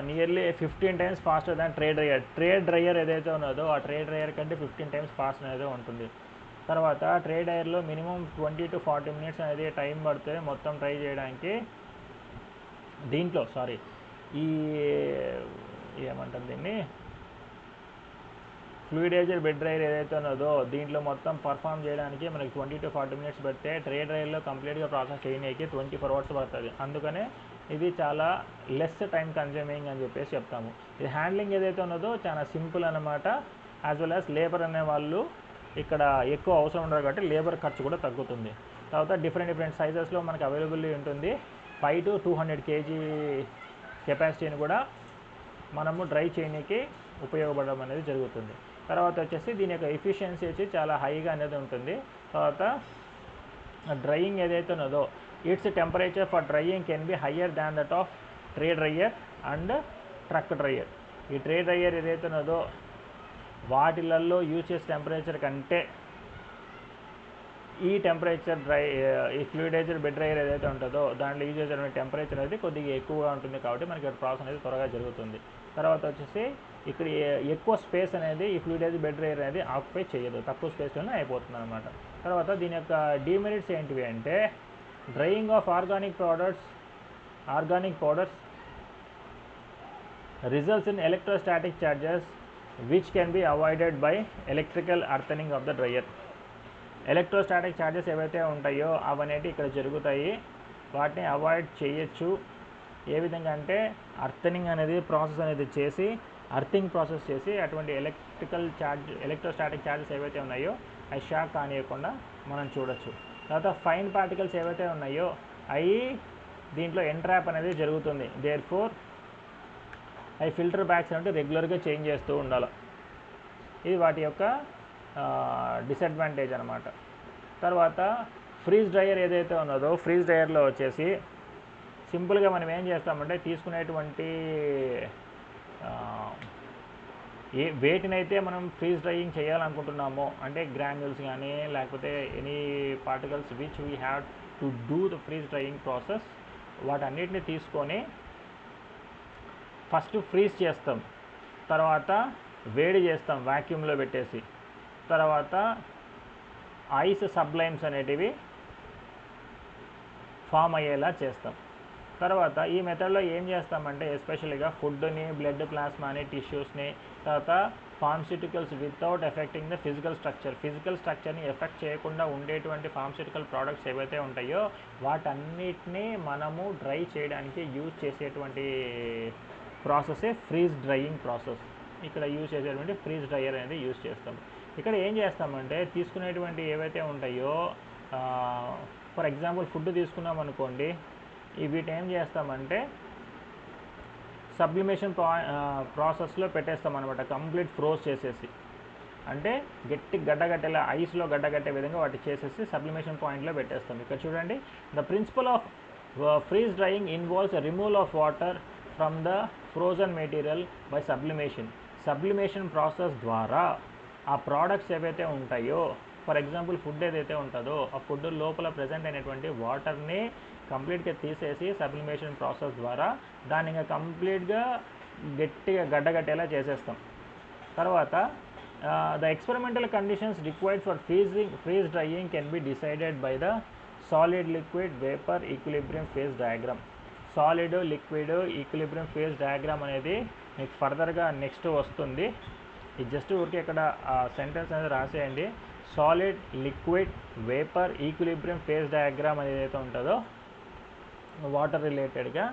Nearly 15 times faster than tray dryer ఏదైతే ఉన్నదో ఆ ట్రే డ్రైయర్ కంటే 15 times ఫాస్ట్ అనేది ఉంటుంది. తర్వాత ట్రే డ్రైయర్లో మినిమం 20 to 40 minutes అనేది టైం పడుతుంది మొత్తం ట్రై చేయడానికి. దీంట్లో ఈ ఏమంటుంది దీన్ని ఫ్లూయిడైజర్ బెడ్ డ్రైయర్ ఏదైతే ఉన్నదో దీంట్లో మొత్తం పర్ఫామ్ చేయడానికి మనకి 20 to 40 minutes పడితే ట్రే డ్రైయర్లో కంప్లీట్గా ప్రాసెస్ చేయడానికి 24 hours పడుతుంది. అందుకనే ఇది చాలా లెస్ టైం కన్జ్యూమింగ్ అని చెప్పేసి చెప్తాము. ఇది హ్యాండ్లింగ్ ఏదైతే ఉన్నదో చాలా సింపుల్ అనమాట. యాజ్ వెల్ యాజ్ లేబర్ అనే వాళ్ళు ఇక్కడ ఎక్కువ అవసరం ఉండదు కాబట్టి లేబర్ ఖర్చు కూడా తగ్గుతుంది. తర్వాత డిఫరెంట్ సైజెస్లో మనకి అవైలబిలిటీ ఉంటుంది. 5 to 200 kg కెపాసిటీని కూడా మనము డ్రై చేయడానికి ఉపయోగపడడం అనేది జరుగుతుంది. తర్వాత వచ్చేసి దీని యొక్క ఎఫిషియన్సీ వచ్చి చాలా హైగా అనేది ఉంటుంది. తర్వాత డ్రైయింగ్ ఏదైతే ఉన్నదో it's temperature for drying can be higher than that of tray dryer and truck dryer. ఈ ట్రే డ్రైయర్ ఏదైతే ఉన్నదో వాటిలలో యూజ్ చేసే టెంపరేచర్ కంటే ఈ టెంపరేచర్ ఈ ఫ్లూయిడైజర్ బెడ్ డ్రైయర్ ఏదైతే ఉంటుందో దాంట్లో యూజ్ చేసే టెంపరేచర్ అనేది కొద్దిగా ఎక్కువగా ఉంటుంది కాబట్టి మనకి ప్రాసెస్ అనేది త్వరగా జరుగుతుంది. తర్వాత వచ్చేసి ఇక్కడ ఎక్కువ స్పేస్ అనేది ఈ ఫ్లూయిడైజర్ బెడ్ డ్రైయర్ అనేది ఆక్యుపై చేయదు, తక్కువ స్పేస్లోనే అయిపోతుంది అనమాట. తర్వాత దీని యొక్క డిమెరిట్స్ ఏంటివి అంటే drying of organic powders results in electrostatic charges which can be avoided by electrical earthing of the dryer. Electrostatic charges ఏవైతే ఉంటాయో అవనేటి ఇక్కడ జరుగుతాయి, వాటిని అవాయిడ్ చేయొచ్చు. ఏ విధంగా అంటే అర్థనింగ్ అనేది అర్థింగ్ ప్రాసెస్ చేసి అటువంటి ఎలక్ట్రోస్టాటిక్ ఛార్జెస్ ఏవైతే ఉన్నాయో అవి షాక్ కానియకుండా మనం చూడొచ్చు. తర్వాత ఫైన్ పార్టికల్స్ ఏవైతే ఉన్నాయో అవి దీంట్లో ఎంట్రాప్ అనేది జరుగుతుంది. దేర్ఫోర్ అవి ఫిల్టర్ బ్యాగ్స్ అంటే రెగ్యులర్గా చేంజ్ చేస్తూ ఉండాలి. ఇది వాటి యొక్క డిసడ్వాంటేజ్ అనమాట. తర్వాత ఫ్రీజ్ డ్రైయర్ ఏదైతే ఉన్నదో ఫ్రీజ్ డ్రైయర్లో వచ్చేసి సింపుల్గా మనం ఏం చేస్తామంటే తీసుకునేటువంటి వేటినైతే మనం ఫ్రీజ్ డ్రైయింగ్ చేయాలనుకుంటున్నామో అంటే గ్రాన్యూల్స్ కానీ లేకపోతే any particles which we have to do the freeze drying process వాటన్నిటిని తీసుకొని ఫస్ట్ ఫ్రీజ్ చేస్తాం, తర్వాత వేడి చేస్తాం వ్యాక్యూమ్లో పెట్టేసి, తర్వాత ఐస్ సబ్లైమ్స్ అనేటివి ఫామ్ అయ్యేలా చేస్తాం. తర్వాత ఈ మెథడ్లో ఏం చేస్తామంటే ఎస్పెషల్గా ఫుడ్ని, బ్లడ్ ప్లాస్మాని, టిష్యూస్ని, తర్వాత pharmaceuticals without affecting the physical స్ట్రక్చర్ని ఎఫెక్ట్ చేయకుండా ఉండేటువంటి ఫార్మస్యూటికల్ ప్రోడక్ట్స్ ఏవైతే ఉంటాయో వాటన్నిటినీ మనము డ్రై చేయడానికి యూజ్ చేసేటువంటి ప్రాసెసే ఫ్రీజ్ డ్రైయింగ్ ప్రాసెస్. ఇక్కడ యూజ్ చేసేటువంటి ఫ్రీజ్ డ్రైయర్ అనేది యూజ్ చేస్తాం. ఇక్కడ ఏం చేస్తామంటే తీసుకునేటువంటి ఏవైతే ఉంటాయో ఫర్ ఎగ్జాంపుల్ ఫుడ్ తీసుకున్నాం అనుకోండి, వీటిని ఏం చేస్తామంటే సబ్లిమేషన్ ప్రాసెస్లో పెట్టేస్తాం అనమాట. కంప్లీట్ ఫ్రోజ్ చేసేసి అంటే గడ్డగట్టేలా ఐస్లో గడ్డగట్టే విధంగా వాటి చేసేసి సబ్లిమేషన్ పాయింట్లో పెట్టేస్తాం. ఇక్కడ చూడండి, the principle of freeze drying involves removal of water from the frozen material by sublimation process ద్వారా ఆ ప్రోడక్ట్స్ ఏవైతే ఉంటాయో ఫర్ ఎగ్జాంపుల్ ఫుడ్ ఏదైతే ఉంటుందో ఆ ఫుడ్ లోపల ప్రజెంట్ అయినటువంటి వాటర్ని కంప్లీట్గా తీసేసి సబ్లిమేషన్ ప్రాసెస్ ద్వారా దాన్ని ఇంకా కంప్లీట్గా గట్టిగా గడ్డగట్టేలా చేసేస్తాం. తర్వాత the experimental conditions required for freeze drying can be decided by the solid liquid vapour equilibrium phase diagram. Solid liquid equilibrium phase diagram అనేది మీకు ఫర్దర్గా నెక్స్ట్ వస్తుంది. ఇది జస్ట్ ఊరికి ఇక్కడ సెంటెన్స్ అనేది రాసేయండి. Solid liquid vapour equilibrium phase diagram అనేది ఏదైతే ఉంటుందో వాటర్ రిలేటెడ్గా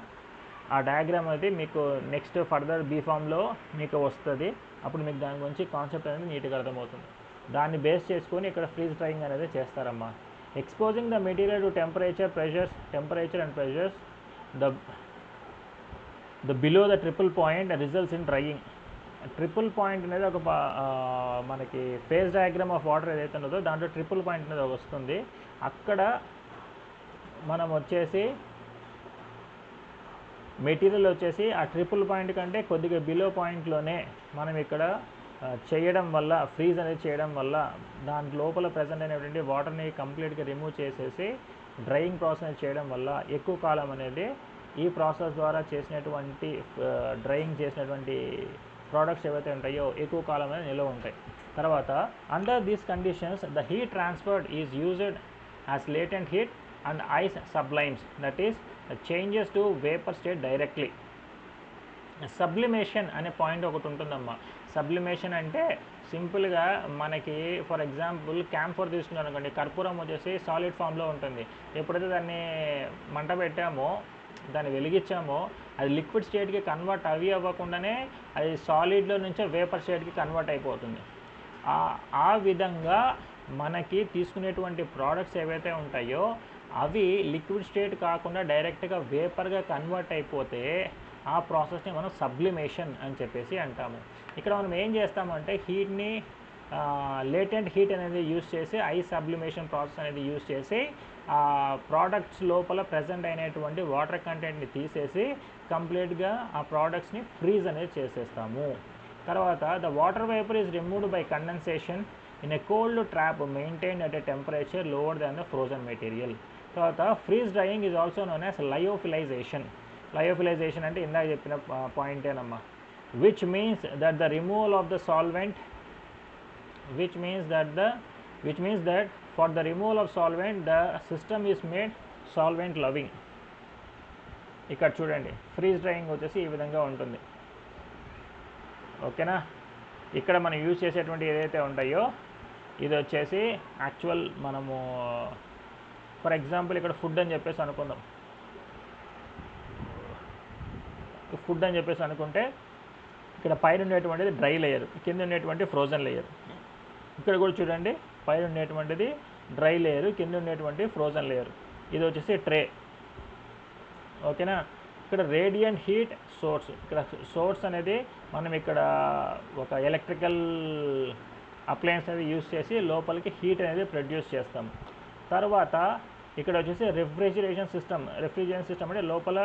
ఆ డయాగ్రామ్ అనేది మీకు నెక్స్ట్ ఫర్దర్ B.PHARMలో మీకు వస్తుంది. అప్పుడు మీకు దాని గురించి కాన్సెప్ట్ అనేది నీట్గా అర్థమవుతుంది. దాన్ని బేస్ చేసుకొని ఇక్కడ ఫ్రీజ్ డ్రైయింగ్ అనేది చేస్తారమ్మా. Exposing the material to temperature and pressures the below the triple point results in drying. Triple point అనేది ఒక మనకి ఫేజ్ డయాగ్రామ్ ఆఫ్ వాటర్ ఏదైతే ఉన్నదో దాంట్లో ట్రిపుల్ పాయింట్ అనేది వస్తుంది. అక్కడ మనం వచ్చేసి మెటీరియల్ వచ్చేసి ఆ ట్రిపుల్ పాయింట్ కంటే కొద్దిగా బిలో పాయింట్లోనే మనం ఇక్కడ చేయడం వల్ల, ఫ్రీజ్ అనేది చేయడం వల్ల దాని లోపల ప్రజెంట్ అయినటువంటి వాటర్ని కంప్లీట్గా రిమూవ్ చేసేసి డ్రైయింగ్ ప్రాసెస్ చేయడం వల్ల ఎక్కువ కాలం అనేది ఈ ప్రాసెస్ ద్వారా చేసినటువంటి డ్రైయింగ్ చేసినటువంటి ప్రోడక్ట్స్ ఏవైతే ఉంటాయో ఎక్కువ కాలం అనేది నిల్వ ఉంటాయి. తర్వాత under these conditions the heat transferred is used as latent heat and ice sublimes, that is changes to vapour state directly. Sublimation అనే పాయింట్ ఒకటి ఉంటుందమ్మా. సబ్లిమేషన్ అంటే సింపుల్గా మనకి ఫర్ ఎగ్జాంపుల్ క్యాంఫర్ తీసుకున్నాను అనుకోండి, కర్పూరం వచ్చేసి సాలిడ్ ఫామ్లో ఉంటుంది. ఎప్పుడైతే దాన్ని మంట పెట్టామో, దాన్ని వెలిగించామో, అది లిక్విడ్ స్టేట్కి కన్వర్ట్ అవ్వకుండానే అది సాలిడ్లో నుంచే వేపర్ స్టేట్కి కన్వర్ట్ అయిపోతుంది. ఆ విధంగా మనకి తీసుకునేటువంటి ప్రోడక్ట్స్ ఏవైతే ఉంటాయో అవి లిక్విడ్ స్టేట్ కాకుండా డైరెక్ట్గా వేపర్గా కన్వర్ట్ అయిపోతే ఆ ప్రాసెస్ని మనం సబ్లిమేషన్ అని చెప్పేసి అంటాము. ఇక్కడ మనం ఏం చేస్తామంటే హీట్ని లేటెంట్ హీట్ అనేది యూజ్ చేసి ఐస్ సబ్లిమేషన్ ప్రాసెస్ అనేది యూజ్ చేసి ఆ ప్రోడక్ట్స్ లోపల ప్రజెంట్ అయినటువంటి వాటర్ కంటెంట్ని తీసేసి కంప్లీట్గా ఆ ప్రోడక్ట్స్ని ఫ్రీజ్ అనేది చేసేస్తాము. తర్వాత the water vapour is removed by condensation in a cold trap maintained at a temperature lower than the frozen material. తర్వాత freeze drying is also known as lyophilisation. Lyophilisation అంటే ఇందాక చెప్పిన పాయింటేనమ్మా. which means that the removal of the solvent which means that for the removal of solvent the system is made solvent loving. ఇక్కడ చూడండి freeze drying వచ్చేసి ఈ విధంగా ఉంటుంది. ఓకేనా. ఇక్కడ మనం యూజ్ చేసేటువంటి ఏదైతే ఉంటాయో ఇది వచ్చేసి యాక్చువల్ మనము ఫర్ ఎగ్జాంపుల్ ఇక్కడ ఫుడ్ అని చెప్పేసి అనుకుందాం. ఫుడ్ అని చెప్పేసి అనుకుంటే ఇక్కడ పైన ఉండేటువంటిది డ్రై లేయర్, కింద ఉండేటువంటి ఫ్రోజన్ లేయర్. ఇక్కడ కూడా చూడండి పైన ఉండేటువంటిది డ్రై లేయర్, కింద ఉండేటువంటి ఫ్రోజన్ లేయర్. ఇది వచ్చేసి ట్రే. ఓకేనా. ఇక్కడ రేడియంట్ హీట్ సోర్స్, ఇక్కడ సోర్స్ అనేది మనం ఇక్కడ ఒక ఎలక్ట్రికల్ అప్లయన్స్ అనేది యూజ్ చేసి లోపలికి హీట్ అనేది ప్రొడ్యూస్ చేస్తాము. తర్వాత ఇక్కడ వచ్చేసి రెఫ్రిజిరేషన్ సిస్టమ్ అంటే లోపల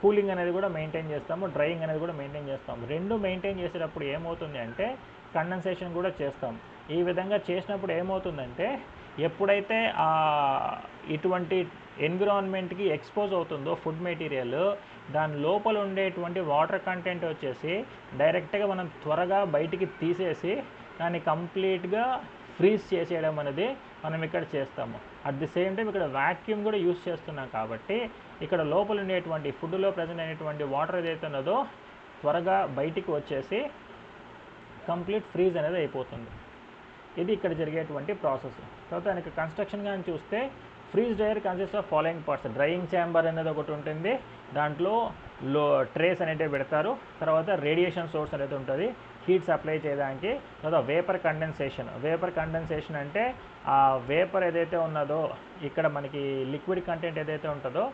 కూలింగ్ అనేది కూడా మెయింటైన్ చేస్తాము, డ్రైయింగ్ అనేది కూడా మెయింటైన్ చేస్తాము. రెండు మెయింటైన్ చేసేటప్పుడు ఏమవుతుంది అంటే కండెన్సేషన్ కూడా చేస్తాం. ఈ విధంగా చేసినప్పుడు ఏమవుతుందంటే ఎప్పుడైతే ఇటువంటి ఎన్విరాన్మెంట్కి ఎక్స్పోజ్ అవుతుందో ఫుడ్ మెటీరియల్, దాని లోపల ఉండేటువంటి వాటర్ కంటెంట్ వచ్చేసి డైరెక్ట్గా మనం త్వరగా బయటికి తీసేసి దాన్ని కంప్లీట్గా ఫ్రీజ్ చేసేయడం అనేది మనం ఇక్కడ చేస్తాము. అట్ ది సేమ్ టైం ఇక్కడ వ్యాక్యూమ్ కూడా యూజ్ చేస్తున్నాం కాబట్టి ఇక్కడ లోపల ఉండేటువంటి ఫుడ్లో ప్రజెంట్ అయినటువంటి వాటర్ ఏదైతే ఉన్నదో త్వరగా బయటికి వచ్చేసి కంప్లీట్ ఫ్రీజ్ అనేది అయిపోతుంది. ఇది ఇక్కడ జరిగేటువంటి ప్రాసెస్. తర్వాత దానికి కన్స్ట్రక్షన్ కానీ చూస్తే freeze dryer consist of following parts. Drying chamber అనేది ఒకటి ఉంటుంది, దాంట్లో ట్రేస్ అనేవి పెడతారు. తర్వాత రేడియేషన్ సోర్స్ అనేది ఉంటుంది హీట్ సప్లై చేయడానికి. తర్వాత వేపర్ కండెన్సేషన్ అంటే ఆ వేపర్ ఏదైతే ఉన్నదో ఇక్కడ మనకి లిక్విడ్ కంటెంట్ ఏదైతే ఉంటుందో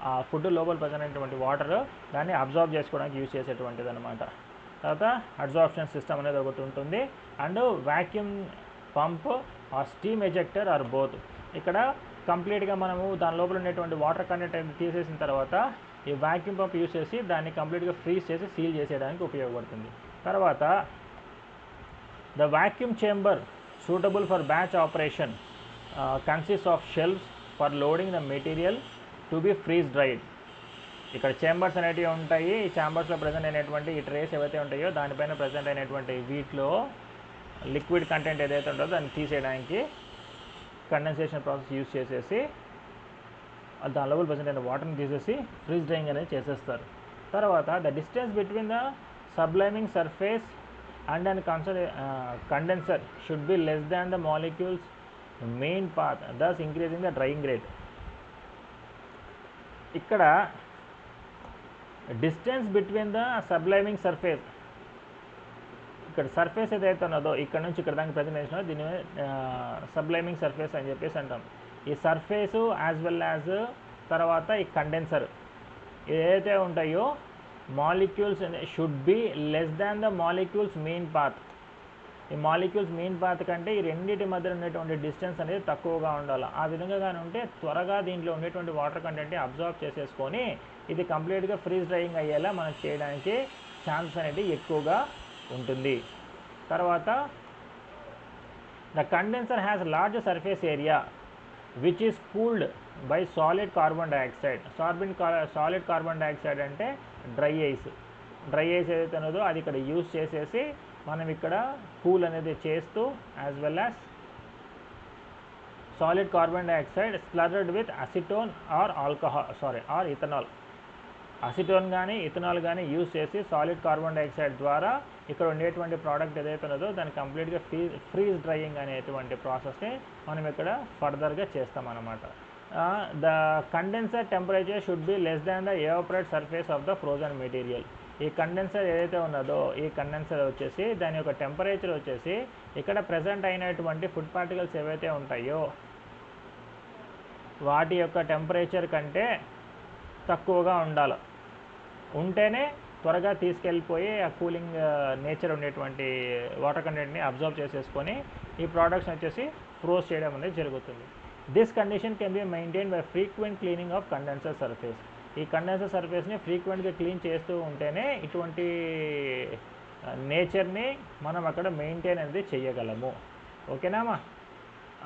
ఆ ఫుడ్ లోపల ప్రజెంట్ అయినటువంటి వాటర్ దాన్ని అబ్జార్బ్ చేసుకోవడానికి యూజ్ చేసేటువంటిది అనమాట. తర్వాత అబ్జార్ప్షన్ సిస్టమ్ అనేది ఒకటి ఉంటుంది. And vacuum pump or steam ejector or both. ఇక్కడ కంప్లీట్గా మనము దాని లోపల ఉండేటువంటి వాటర్ కంటెంట్ తీసేసిన తర్వాత ఈ వాక్యూమ్ పంప్ యూజ్ చేసి దాన్ని కంప్లీట్గా ఫ్రీజ్ చేసి సీల్ చేసేయడానికి ఉపయోగపడుతుంది. తర్వాత the vacuum chamber suitable for batch operation consist of shelves for loading the material to be freeze dried. ఇక్కడ చేంబర్స్ అనేటివి ఉంటాయి. ఈ ఛాంబర్స్లో ప్రజెంట్ అయినటువంటి ఈ ట్రేస్ ఏవైతే ఉంటాయో దానిపైన ప్రజెంట్ అయినటువంటి వీటిలో లిక్విడ్ కంటెంట్ ఏదైతే ఉంటుందో దాన్ని తీసేయడానికి కండెన్సేషన్ ప్రాసెస్ యూజ్ చేసేసి దాని లోపల ప్రజెంట్ అయిన వాటర్ని తీసేసి ఫ్రీజ్ డ్రైయింగ్ అనేది చేసేస్తారు. తర్వాత the distance between the subliming surface and and condenser should be less than the molecules main path, thus increasing the drying rate. ఇక్కడ distance between the subliming surface, ఇక్కడ సర్ఫేస్ ఏదైతే ఉన్నదో ఇక్కడ నుంచి ఇక్కడ దానికి ప్రజెంట్ చేసినా దీన్ని సబ్లైమింగ్ సర్ఫేస్ అని చెప్పేసి అంటాం. ఈ సర్ఫేసు యాజ్ వెల్ యాజ్ తర్వాత ఈ కండెన్సర్ ఏదైతే ఉంటాయో molecules should be less than the molecules main path. ఈ మాలిక్యూల్స్ మెయిన్ పాత్ కంటే ఈ రెండింటి మధ్య ఉండేటువంటి డిస్టెన్స్ అనేది తక్కువగా ఉండాలి. ఆ విధంగా కానీ ఉంటే త్వరగా దీంట్లో ఉండేటువంటి వాటర్ కంటెంట్ని అబ్జార్బ్ చేసేసుకొని ఇది కంప్లీట్గా ఫ్రీజ్ డ్రైయింగ్ అయ్యేలా మనం చేయడానికి ఛాన్స్ అనేది ఎక్కువగా ఉంటుంది. తర్వాత the condenser has large surface area which is cooled by solid carbon dioxide. Solid carbon dioxide అంటే డ్రై ఐస్ ఏదైతే ఉన్నదో అది ఇక్కడ యూజ్ చేసేసి మనం ఇక్కడ కూల్ అనేది చేస్తూ as well as solid carbon dioxide slurred with acetone or or ethanol. Acetone కానీ ఇథనాల్ కానీ యూజ్ చేసి సాలిడ్ కార్బన్ డైఆక్సైడ్ ద్వారా ఇక్కడ ఉండేటువంటి ప్రోడక్ట్ ఏదైతే ఉన్నదో దాన్ని కంప్లీట్గా ఫ్రీజ్ డ్రైయింగ్ అనేటువంటి ప్రాసెస్ని మనం ఇక్కడ ఫర్దర్గా చేస్తామన్నమాట. The condenser temperature should be less than the evaporate surface of the frozen material. ఈ కండెన్సర్ ఏదైతే ఉన్నదో ఈ కండెన్సర్ వచ్చేసి దాని యొక్క టెంపరేచర్ వచ్చేసి ఇక్కడ ప్రజెంట్ అయినటువంటి ఫుడ్ పార్టికల్స్ ఏవైతే ఉంటాయో వాటి యొక్క టెంపరేచర్ కంటే తక్కువగా ఉంటేనే త్వరగా తీసుకెళ్ళిపోయి ఆ కూలింగ్ నేచర్ ఉండేటువంటి వాటర్ కంటెంట్ని అబ్జర్వ్ చేసేసుకొని ఈ ప్రోడక్ట్స్ వచ్చేసి ఫ్రోజ్ చేయడం అనేది జరుగుతుంది. This condition can be maintain by frequent cleaning of condenser surface. ఈ కండెన్సర్ సర్ఫేస్ని ఫ్రీక్వెంట్గా క్లీన్ చేస్తూ ఉంటేనే ఇటువంటి నేచర్ని మనం అక్కడ మెయింటైన్ అనేది చేయగలము. ఓకేనామా?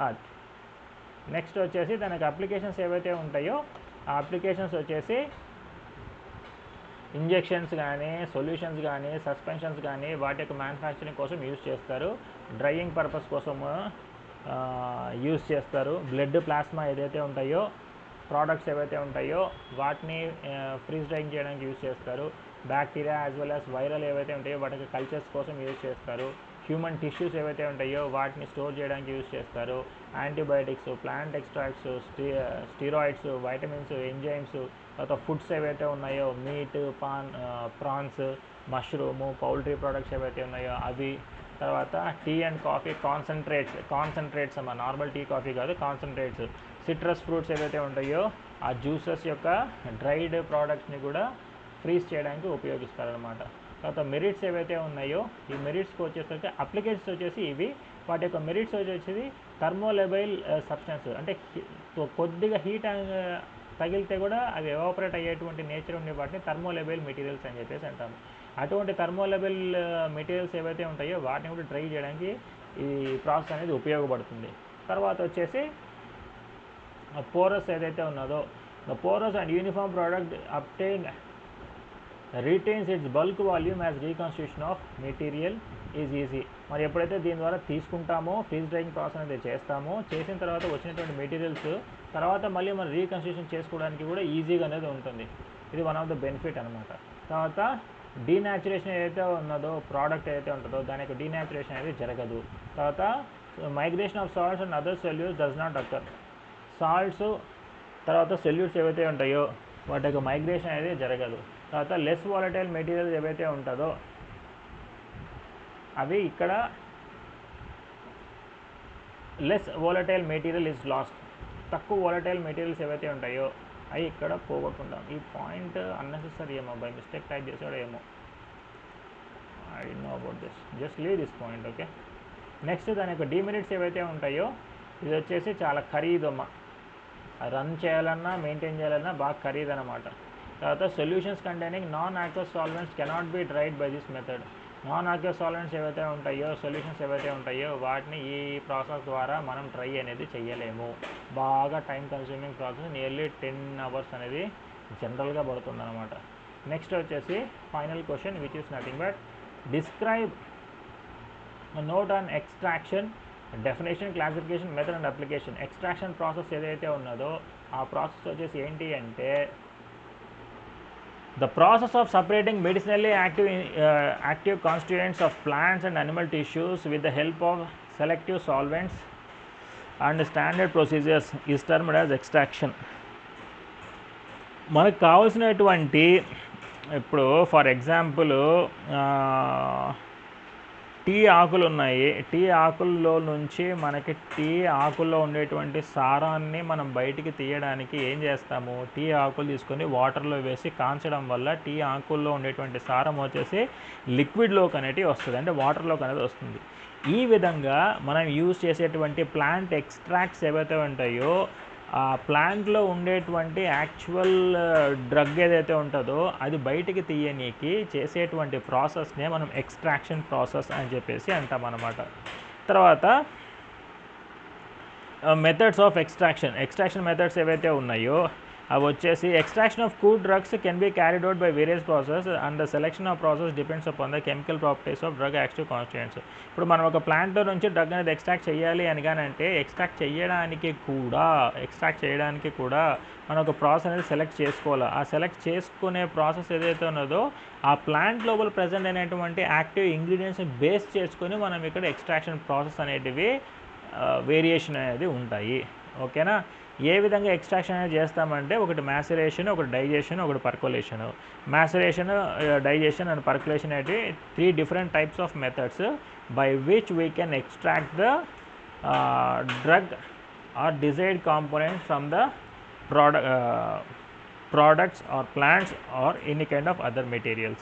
అది నెక్స్ట్ వచ్చేసి దానికి అప్లికేషన్స్ ఏవైతే ఉంటాయో ఆ అప్లికేషన్స్ వచ్చేసి ఇంజెక్షన్స్ కానీ సొల్యూషన్స్ కానీ సస్పెన్షన్స్ కానీ వాటి యొక్క మ్యానుఫ్యాక్చరింగ్ కోసం యూజ్ చేస్తారు. డ్రైయింగ్ పర్పస్ కోసం యూజ్ చేస్తారు. బ్లడ్ ప్లాస్మా ఏదైతే ఉంటాయో ప్రోడక్ట్స్ ఏవైతే ఉంటాయో వాటిని ఫ్రీజ్ డ్రైయింగ్ చేయడానికి యూజ్ చేస్తారు. Bacteria as well as viral ఏవైతే ఉంటాయో వాటికి కల్చర్స్ కోసం యూజ్ చేస్తారు. హ్యూమన్ టిష్యూస్ ఏవైతే ఉంటాయో వాటిని స్టోర్ చేయడానికి యూజ్ చేస్తారు. Antibiotics, plant extracts, steroids, vitamins, enzymes, తర్వాత ఫుడ్స్ ఏవైతే ఉన్నాయో meet, prawns, mushroom, poultry products ఏవైతే ఉన్నాయో అవి, తర్వాత టీ అండ్ కాఫీ కాన్సన్ట్రేట్స్ అమ్మ, నార్మల్ టీ కాఫీ కాదు, కాన్సన్ట్రేట్స్, సిట్రస్ ఫ్రూట్స్ ఏవైతే ఉంటాయో ఆ జ్యూసెస్ యొక్క డ్రైడ్ ప్రోడక్ట్స్ని కూడా ఫ్రీజ్ చేయడానికి ఉపయోగిస్తారనమాట. తర్వాత మెరిట్స్ ఏవైతే ఉన్నాయో ఈ మెరిట్స్కి వచ్చేసరికి అప్లికేషన్స్ వచ్చేసి ఇవి. వాటి యొక్క మెరిట్స్ వచ్చేసి థర్మోలెబైల్ సబ్స్టెన్స్ అంటే కొద్దిగా హీట్ తగిలితే కూడా అవి ఎవాపరేట్ అయ్యేటువంటి నేచర్ ఉండే వాటిని థర్మోలెబైల్ మెటీరియల్స్ అని చెప్పేసి అంటాము. అటువంటి థర్మోలెబైల్ మెటీరియల్స్ ఏవైతే ఉంటాయో వాటిని కూడా డ్రై చేయడానికి ఈ ప్రాసెస్ అనేది ఉపయోగపడుతుంది. తర్వాత వచ్చేసి పోరస్ ఏదైతే ఉన్నదో the porous and uniform product obtain retains its bulk volume as reconstitution of material is easy. మరి ఎప్పుడైతే దీని ద్వారా తీసుకుంటామో ఫ్రీజ్ డ్రైయింగ్ ప్రాసెస్ అనేది చేస్తామో చేసిన తర్వాత వచ్చినటువంటి మెటీరియల్స్ తర్వాత మళ్ళీ మనం రీకన్స్టిట్యూషన్ చేసుకోవడానికి కూడా ఈజీగా అనేది ఉంటుంది. ఇది వన్ ఆఫ్ ద బెనిఫిట్ అనమాట. తర్వాత డీన్యాచురేషన్ ఏదైతే ఉన్నదో ప్రోడక్ట్ ఏదైతే ఉంటుందో దాని యొక్క డీన్యాచురేషన్ అనేది జరగదు. తర్వాత migration of salts and other solutes does not అక్కర్. Salts తర్వాత సొల్యూట్స్ ఏవైతే ఉంటాయో వాటి యొక్క మైగ్రేషన్ అనేది జరగదు. తర్వాత లెస్ వాలటైల్ మెటీరియల్ ఏవైతే ఉంటుందో అవి ఇక్కడ less volatile material is lost. తక్కువ వాలటైల్ మెటీరియల్స్ ఏవైతే ఉంటాయో అవి ఇక్కడ పోగొట్టుకుంటాం. ఈ పాయింట్ అన్నెసెసరీ ఏమో బై మిస్టేక్ టైప్ చేసాడో ఏమో, I know about this, just leave this point. Okay, next దాని యొక్క డిమెరిట్స్ ఏవైతే ఉంటాయో ఇది వచ్చేసి చాలా ఖరీదమ్మ, రన్ చేయాలన్నా మెయింటైన్ చేయాలన్నా బాగా ఖరీదు అనమాట. తర్వాత solutions containing non aqueous solvents cannot be dried by this method. Non aqueous solvents ఏవైతే ఉంటాయో సొల్యూషన్స్ ఏవైతే ఉంటాయో వాటిని ఈ ప్రాసెస్ ద్వారా మనం డ్రై అనేది చేయలేము. బాగా time consuming process, nearly 10 hours అనేది జనరల్గా పడుతుంది అనమాట. నెక్స్ట్ వచ్చేసి final question which is nothing but describe note on extraction, definition, classification, method and application. Extraction process ఏదైతే ఉన్నదో ఆ ప్రాసెస్ వచ్చేసి ఏంటి అంటే the process of separating medicinally active constituents of plants and animal tissues with the help of selective solvents and standard procedures is termed as extraction. మనకు కావాల్సినటువంటి ఇప్పుడు for example tea ఆకులు ఉన్నాయి. టీ ఆకుల్లో నుంచి మనకి టీ ఆకుల్లో ఉండేటువంటి సారాన్ని మనం బయటికి తీయడానికి ఏం చేస్తాము, టీ ఆకులు తీసుకొని వాటర్లో వేసి కాంచడం వల్ల టీ ఆకుల్లో ఉండేటువంటి సారం వచ్చేసి లిక్విడ్లోకి అనేది వస్తుంది, అంటే వాటర్లోకి అనేది వస్తుంది. ఈ విధంగా మనం యూజ్ చేసేటువంటి ప్లాంట్ ఎక్స్ట్రాక్ట్స్ ఏవైతే ఉంటాయో ఆ ప్లాంట్లో ఉండేటువంటి యాక్చువల్ డ్రగ్ ఏదైతే ఉంటుందో అది బయటికి తీయనీకి చేసేటువంటి ప్రాసెస్నే మనం ఎక్స్ట్రాక్షన్ ప్రాసెస్ అని చెప్పేసి అంటాం అన్నమాట. తర్వాత మెథడ్స్ ఆఫ్ ఎక్స్ట్రాక్షన్ మెథడ్స్ ఏవైతే ఉన్నాయో అవి వచ్చేసి extraction of crude drugs can be carried out by various process and the selection of process depends upon the chemical properties of drug active constituents. ఇప్పుడు మనం ఒక ప్లాంట్లో నుంచి డ్రగ్ అనేది ఎక్స్ట్రాక్ట్ చేయాలి అనగానంటే ఎక్స్ట్రాక్ట్ చేయడానికి కూడా మనం ఒక ప్రాసెస్ అనేది సెలెక్ట్ చేసుకోవాలి. ఆ సెలెక్ట్ చేసుకునే ప్రాసెస్ ఏదైతే ఉన్నదో ఆ ప్లాంట్ లోపల ప్రజెంట్ అయినటువంటి యాక్టివ్ ఇంగ్రీడియంట్స్ని బేస్ చేసుకొని మనం ఇక్కడ ఎక్స్ట్రాక్షన్ ప్రాసెస్ అనేటివి వేరియేషన్ అనేది ఉంటాయి. ఓకేనా? ఏ విధంగా ఎక్స్ట్రాక్షన్ అనేది చేస్తామంటే ఒకటి మ్యాసరేషన్, ఒకటి డైజెషన్, ఒకటి percolation. Maceration, digestion and percolation అనేవి 3 different types of methods by which we can extract the drug or desired components from the products or plants or any kind of other materials.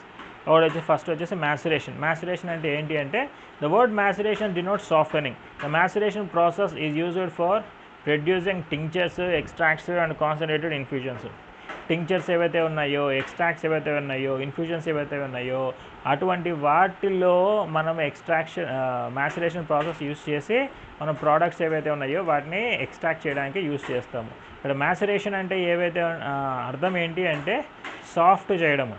First వచ్చేసి మ్యాసరేషన్ అంటే ఏంటి అంటే the word maceration denotes softening. The maceration process is used for producing tinctures, extracts and concentrated infusions. టింక్చర్స్ ఏవైతే ఉన్నాయో, extracts ఏవైతే ఉన్నాయో, infusions ఏవైతే ఉన్నాయో అటువంటి వాటిలో మనం మ్యాసరేషన్ ప్రాసెస్ యూస్ చేసి మనం ప్రోడక్ట్స్ ఏవైతే ఉన్నాయో వాటిని ఎక్స్ట్రాక్ట్ చేయడానికి యూస్ చేస్తాము. ఇక్కడ మ్యాసరేషన్ అంటే ఏవైతే అర్థం ఏంటి అంటే సాఫ్ట్ చేయడము.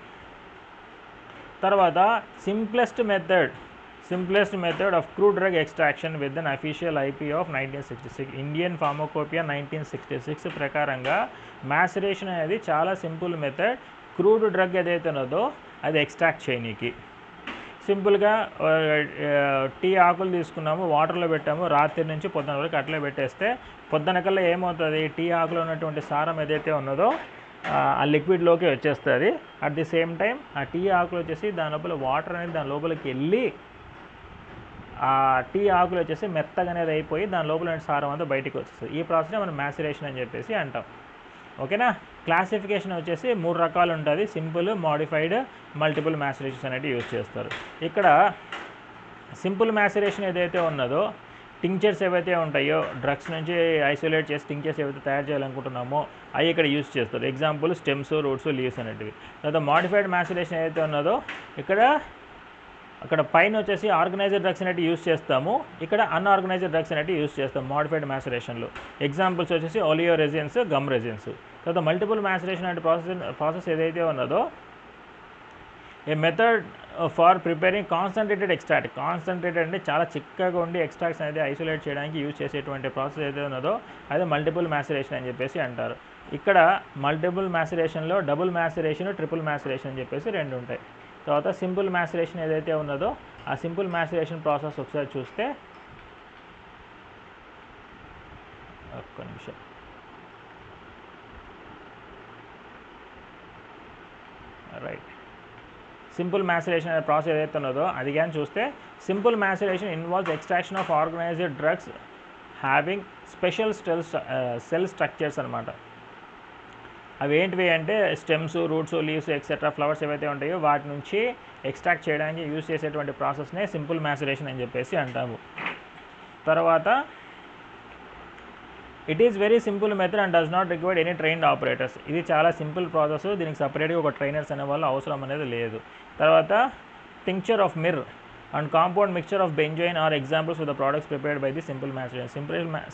తర్వాత simplest method of crude drug extraction with an official IP of 1966 Indian pharmacopoeia 1966 ప్రకారంగా మ్యాసరేషన్ అనేది చాలా సింపుల్ మెథడ్ క్రూడ్ డ్రగ్ ఏదైతే ఉన్నదో అది ఎక్స్ట్రాక్ట్ చేయనీకి. సింపుల్గా టీ ఆకులు తీసుకున్నాము, వాటర్లో పెట్టాము, రాత్రి నుంచి పొద్దున వరకు అట్లే పెట్టేస్తే పొద్దునకల్లా ఏమవుతుంది, టీ ఆకులో ఉన్నటువంటి సారం ఏదైతే ఉన్నదో ఆ లిక్విడ్లోకి వచ్చేస్తుంది. అట్ ది సేమ్ టైం ఆ టీ ఆకులు వచ్చేసి దాని లోపల వాటర్ అనేది దాని లోపలికి వెళ్ళి ఆ టీ ఆకులు వచ్చేసి మెత్తగా అనేది అయిపోయి దాని లోపల సారం అంతా బయటికి వచ్చేస్తుంది. ఈ ప్రాసెస్ని మనం మ్యాసరేషన్ అని చెప్పేసి అంటాం. ఓకేనా? క్లాసిఫికేషన్ వచ్చేసి 3 రకాలు ఉంటుంది. సింపుల్, మోడిఫైడ్, మల్టిపుల్ మ్యాసరేషన్స్ అనేవి యూజ్ చేస్తారు. ఇక్కడ సింపుల్ మ్యాసరేషన్ ఏదైతే ఉన్నదో టింక్చర్స్ ఏవైతే ఉంటాయో డ్రగ్స్ నుంచి ఐసోలేట్ చేసి టింక్చర్స్ ఏవైతే తయారు చేయాలనుకుంటున్నామో అవి ఇక్కడ యూజ్ చేస్తారు. ఎగ్జాంపుల్ స్టెమ్స్, రూట్స్, లీవ్స్ అనేటివి. తర్వాత మోడిఫైడ్ మ్యాసరేషన్ ఏదైతే ఉన్నదో అక్కడ పైన వచ్చేసి ఆర్గనైజ్డ్ డ్రగ్స్ అనేవి యూజ్ చేస్తాము, ఇక్కడ అన్ఆర్గనైజ్డ్ డ్రగ్స్ అనేవి యూజ్ చేస్తాం మోడిఫైడ్ మ్యాసరేషన్లో. ఎగ్జాంపుల్స్ వచ్చేసి ఒలియో రెజిన్స్, గమ్ రెజిన్స్. తర్వాత మల్టిపుల్ మ్యాసరేషన్ అంటే ప్రాసెస్ ఏదైతే ఉన్నదో a method for preparing concentrated extract. Concentrated అంటే చాలా చిక్కగా ఉండి ఎక్స్ట్రాక్ట్స్ అనేది ఐసోలేట్ చేయడానికి యూజ్ చేసేటువంటి ప్రాసెస్ ఏదైతే ఉన్నదో అదే మల్టిపుల్ మ్యాసరేషన్ అని చెప్పేసి అంటారు. ఇక్కడ మల్టిపుల్ మ్యాసరేషన్లో డబుల్ మ్యాసరేషన్, ట్రిపుల్ మ్యాసరేషన్ అని చెప్పేసి 2 ఉంటాయి. తర్వాత సింపుల్ మ్యాసరేషన్ ఏదైతే ఉన్నదో ఆ సింపుల్ మ్యాసరేషన్ ప్రాసెస్ ఒకసారి చూస్తే ఒక్క నిమిషం. రైట్, సింపుల్ మ్యాసరేషన్ అనే ప్రాసెస్ ఏదైతే ఉన్నదో అది కానీ చూస్తే simple maceration involves extraction of organised drugs having special cell structures అనమాట. అవి ఏంటివి అంటే stems, roots, leaves etcetera flowers ఏవైతే ఉంటాయో వాటి నుంచి ఎక్స్ట్రాక్ట్ చేయడానికి యూజ్ చేసేటువంటి ప్రాసెస్నే సింపుల్ మ్యాసరేషన్ అని చెప్పేసి అంటాము. తర్వాత it is very simple method and does not required any trained operators. ఇది చాలా సింపుల్ ప్రాసెస్, దీనికి సపరేట్గా ఒక ట్రైనర్స్ అనే వాళ్ళు అవసరం అనేది లేదు. తర్వాత tincture of myrrh and compound mixture of benzoin are examples for the products prepared by the simple maceration.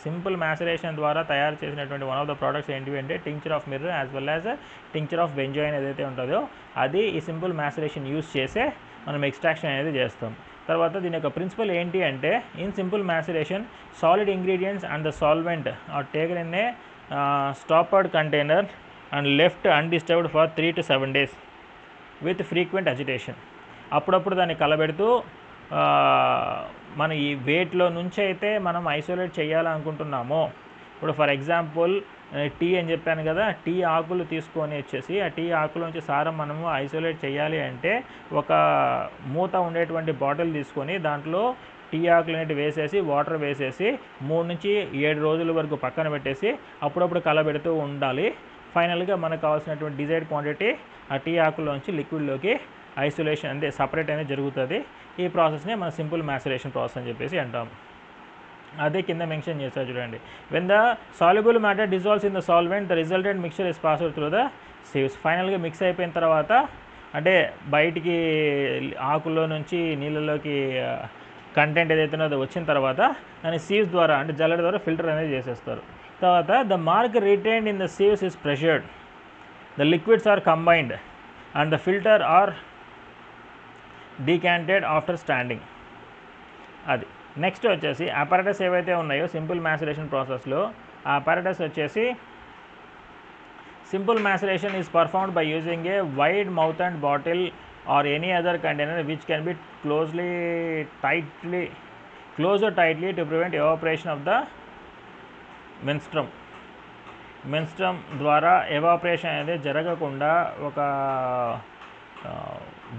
Simple maceration ద్వారా తయారు చేసినటువంటి వన్ ఆఫ్ ద ప్రోడక్ట్స్ ఏంటివి అంటే tincture of myrrh as well as tincture of benzoin ఏదైతే ఉంటుందో అది ఈ simple మ్యాసరేషన్ use చేసే మనం ఎక్స్ట్రాక్షన్ అనేది చేస్తాం. తర్వాత దీని యొక్క ప్రిన్సిపల్ ఏంటి అంటే in simple maceration solid ingredients and the solvent are taken in a stoppered container and left undisturbed for 3 to 7 days with frequent agitation. అప్పుడప్పుడు దాన్ని కలబెడుతూ మన ఈ వేట్లో నుంచి అయితే మనం ఐసోలేట్ చేయాలనుకుంటున్నామో, ఇప్పుడు ఫర్ ఎగ్జాంపుల్ టీ అని చెప్పాను కదా, టీ ఆకులు తీసుకొని వచ్చేసి ఆ టీ ఆకుల నుంచి సారం మనము ఐసోలేట్ చేయాలి అంటే ఒక మూత ఉండేటువంటి బాటిల్ తీసుకొని దాంట్లో టీ ఆకులు అనేవి వేసేసి వాటర్ వేసేసి 3 నుంచి 7 రోజుల వరకు పక్కన పెట్టేసి అప్పుడప్పుడు కలబెడుతూ ఉండాలి. ఫైనల్గా మనకు కావాల్సినటువంటి డిజైర్డ్ క్వాంటిటీ ఆ టీ ఆకుల్లోంచి లిక్విడ్లోకి ఐసోలేషన్ అంటే సపరేట్ అనేది జరుగుతుంది. ఈ ప్రాసెస్నే మనం సింపుల్ మ్యాసరేషన్ ప్రాసెస్ అని చెప్పేసి అంటాం. అదే కింద మెన్షన్ చేస్తారు చూడండి. When the soluble matter dissolves in the solvent the resultant mixture is passed through the sieves. ఫైనల్గా మిక్స్ అయిపోయిన తర్వాత అంటే బయటికి ఆకుల్లో నుంచి నీళ్ళలోకి కంటెంట్ ఏదైతే ఉన్నదో వచ్చిన తర్వాత దాన్ని సీవ్స్ ద్వారా అంటే జల్లెడ ద్వారా ఫిల్టర్ అనేది చేసేస్తారు. తర్వాత the marc retained in the sieves is pressured, the liquids are combined and the filter are decanted after standing. అది నెక్స్ట్ వచ్చేసి అపారటస్ ఏవైతే ఉన్నాయో సింపుల్ మ్యాసరేషన్ ప్రాసెస్లో ఆ అపారటస్ వచ్చేసి simple maceration is performed by using a wide mouth and bottle or any other container which can be closed tightly to prevent evaporation of the menstruum. మెన్స్ట్రమ్ ద్వారా evaporation అనేది జరగకుండా ఒక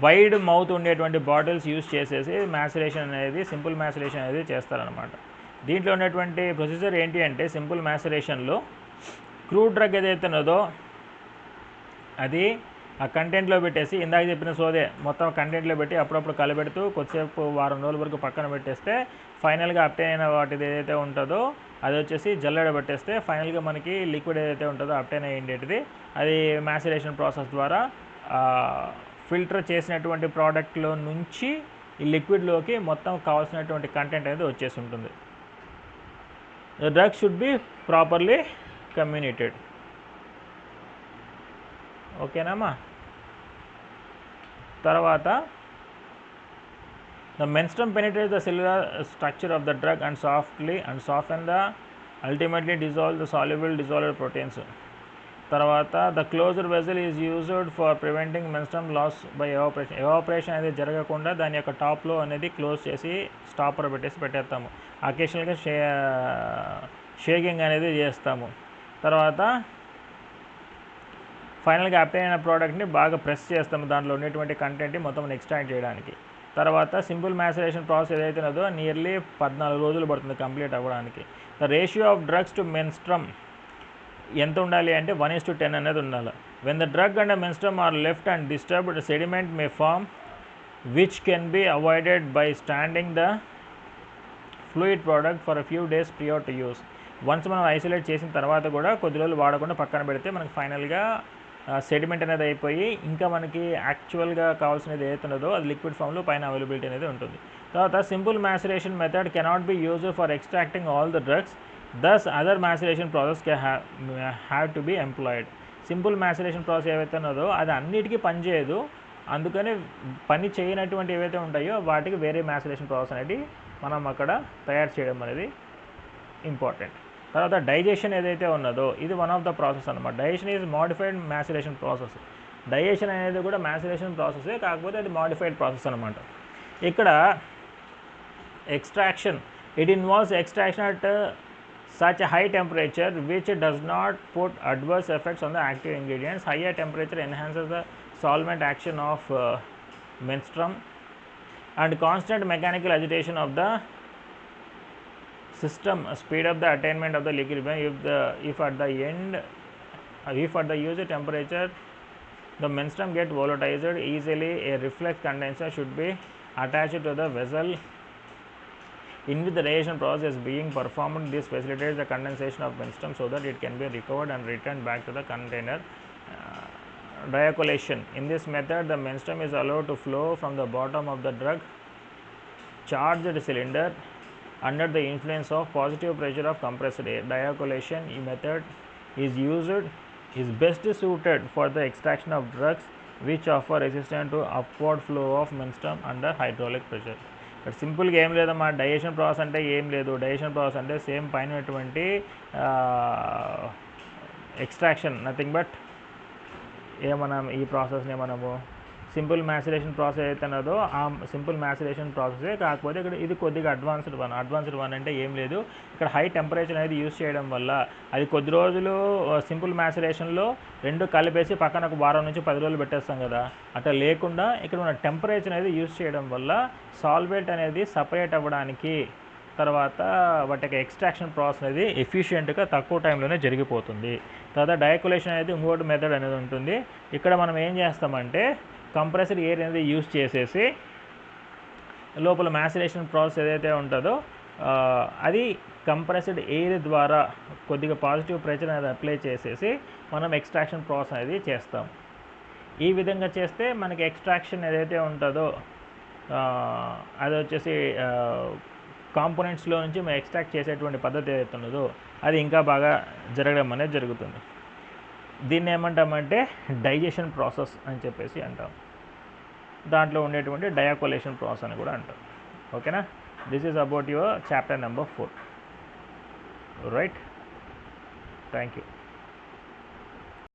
wide mouth ఉండేటువంటి bottles use చేసేసి మ్యాసరేషన్ అనేది simple మ్యాసరేషన్ అనేది చేస్తారనమాట. దీంట్లో ఉన్నటువంటి ప్రొసీజర్ ఏంటి అంటే సింపుల్ మ్యాసరేషన్లో క్రూడ్ డ్రగ్ ఏదైతే ఉన్నదో అది ఆ కంటెంట్లో పెట్టేసి ఇందాక చెప్పిన సోదే మొత్తం కంటెంట్లో పెట్టి అప్పుడప్పుడు కలబెడుతూ కొద్దిసేపు వారం రోజుల వరకు పక్కన పెట్టేస్తే ఫైనల్గా అప్టైన్ అయిన వాటిది ఏదైతే ఉంటుందో అది వచ్చేసి జల్లెడ పెట్టేస్తే ఫైనల్గా మనకి లిక్విడ్ ఏదైతే ఉంటుందో అప్టైన్ అయ్యేటిది అది మ్యాసరేషన్ ప్రాసెస్ ద్వారా ఫిల్టర్ చేసినటువంటి ప్రోడక్ట్లో నుంచి ఈ లిక్విడ్లోకి మొత్తం కావాల్సినటువంటి కంటెంట్ అనేది వచ్చేసి ఉంటుంది. The drug should be properly communicated. ఓకేనామా. తర్వాత the menstruum penetrates the cellular structure of the drug and soften the ultimately dissolve the soluble dissolved proteins. తర్వాత the closed vessel is used for preventing menstruum loss by evaporation. Evaporation అనేది జరగకుండా దాని యొక్క టాప్లో అనేది close చేసి stopper పెట్టేస్తాము. అకేషనల్గా shaking అనేది చేస్తాము. తర్వాత ఫైనల్గా అప్టైన్ అయిన ప్రోడక్ట్ని బాగా ప్రెస్ చేస్తాము దాంట్లో ఉండేటువంటి కంటెంట్ని మొత్తం ఎక్స్ట్రాక్ట్ చేయడానికి. తర్వాత సింపుల్ మ్యాసరేషన్ ప్రాసెస్ ఏదైతే ఉన్నదో నియర్లీ 14 రోజులు పడుతుంది కంప్లీట్ అవ్వడానికి. The ratio of drugs to menstruum ఎంత ఉండాలి అంటే 1:10 అనేది ఉండాలి. When the drug and menstruum are left and disturbed sediment may form which can be avoided by standing the fluid product for a few days prior to use. Once మనం isolate చేసిన తర్వాత కూడా కొద్ది రోజులు వాడకుండా పక్కన పెడితే మనకి ఫైనల్గా సెడిమెంట్ అనేది అయిపోయి ఇంకా మనకి యాక్చువల్గా కావాల్సినది ఏదైతే ఉన్నదో అది లిక్విడ్ ఫామ్లో పైన అవైలబిలిటీ అనేది ఉంటుంది. తర్వాత simple maceration method cannot be used for extracting all the drugs, thus other maceration process have to be employed. Simple maceration process ఏవైతే ఉన్నదో అది అన్నిటికీ పనిచేయదు, అందుకని పని చేయనటువంటి ఏవైతే ఉంటాయో వాటికి వేరే మ్యాసరేషన్ ప్రాసెస్ అనేది మనం అక్కడ తయారు చేయడం అనేది ఇంపార్టెంట్. తర్వాత డైజెషన్ ఏదైతే ఉన్నదో ఇది వన్ ఆఫ్ ద ప్రాసెస్ అనమాట. Digestion is modified maceration process. Digestion అనేది కూడా మ్యాసరేషన్ ప్రాసెసే, కాకపోతే అది మోడిఫైడ్ ప్రాసెస్ అనమాట. ఇక్కడ extraction it involves extraction at such a high temperature which does not put adverse effects on the active ingredients. Higher temperature enhances the solvent action of menstruum and constant mechanical agitation of the system speed up the attainment of the equilibrium. If at the user temperature the menstruum get volatilized easily, a reflex condenser should be attached to the vessel in which the digestion process is being performed. This facilitates the condensation of menstruum so that it can be recovered and returned back to the container. Diacolation. In this method the menstruum is allowed to flow from the bottom of the drug charged cylinder under the influence of positive pressure of compressed air. Diacolation method is best suited for the extraction of drugs which offer resistance to upward flow of menstruum under hydraulic pressure. ఇక్కడ సింపుల్గా ఏం లేదమ్మా, digestion process అంటే ఏం లేదు. Digestion process అంటే same పైనటువంటి extraction, nothing but మనం ఈ ప్రాసెస్ని మనము సింపుల్ మ్యాసరేషన్ ప్రాసెస్ అయితే ఉన్నదో ఆ సింపుల్ మ్యాసరేషన్ ప్రాసెసే, కాకపోతే ఇక్కడ ఇది కొద్దిగా అడ్వాన్స్డ్ వన్ అంటే ఏం లేదు. ఇక్కడ హై టెంపరేచర్ అనేది యూజ్ చేయడం వల్ల అది కొద్ది రోజులు సింపుల్ మ్యాసరేషన్లో రెండు కలిపేసి పక్కన ఒక వారం నుంచి 10 రోజులు పెట్టేస్తాం కదా, అట్లా లేకుండా ఇక్కడ ఉన్న టెంపరేచర్ అనేది యూజ్ చేయడం వల్ల సాల్వెంట్ అనేది సపరేట్ అవ్వడానికి తర్వాత వాటి యొక్క ఎక్స్ట్రాక్షన్ ప్రాసెస్ అనేది ఎఫిషియెంట్గా తక్కువ టైంలోనే జరిగిపోతుంది. తర్వాత డయాకులేషన్ అనేది ఇంకోటి మెథడ్ అనేది ఉంటుంది. ఇక్కడ మనం ఏం చేస్తామంటే కంప్రెస్డ్ ఎయిర్ అనేది యూజ్ చేసేసి లోపల మ్యాసరేషన్ ప్రాసెస్ ఏదైతే ఉంటుందో అది కంప్రెస్డ్ ఎయిర్ ద్వారా కొద్దిగా పాజిటివ్ ప్రెషర్ అనేది అప్లై చేసేసి మనం ఎక్స్ట్రాక్షన్ ప్రాసెస్ అనేది చేస్తాం. ఈ విధంగా చేస్తే మనకి ఎక్స్ట్రాక్షన్ ఏదైతే ఉంటుందో అది వచ్చేసి కాంపోనెంట్స్లో నుంచి మనం ఎక్స్ట్రాక్ట్ చేసేటువంటి పద్ధతి ఏదైతే ఉన్నదో అది ఇంకా బాగా జరగడం అనేది జరుగుతుంది. దీన్ని ఏమంటామంటే డైజెషన్ ప్రాసెస్ అని చెప్పేసి అంటాం. దాంట్లో ఉండేటువంటి డయాకోలేషన్ ప్రాసెస్ అని కూడా అంటాం. ఓకేనా? This is about your chapter number 4. Right. Thank you.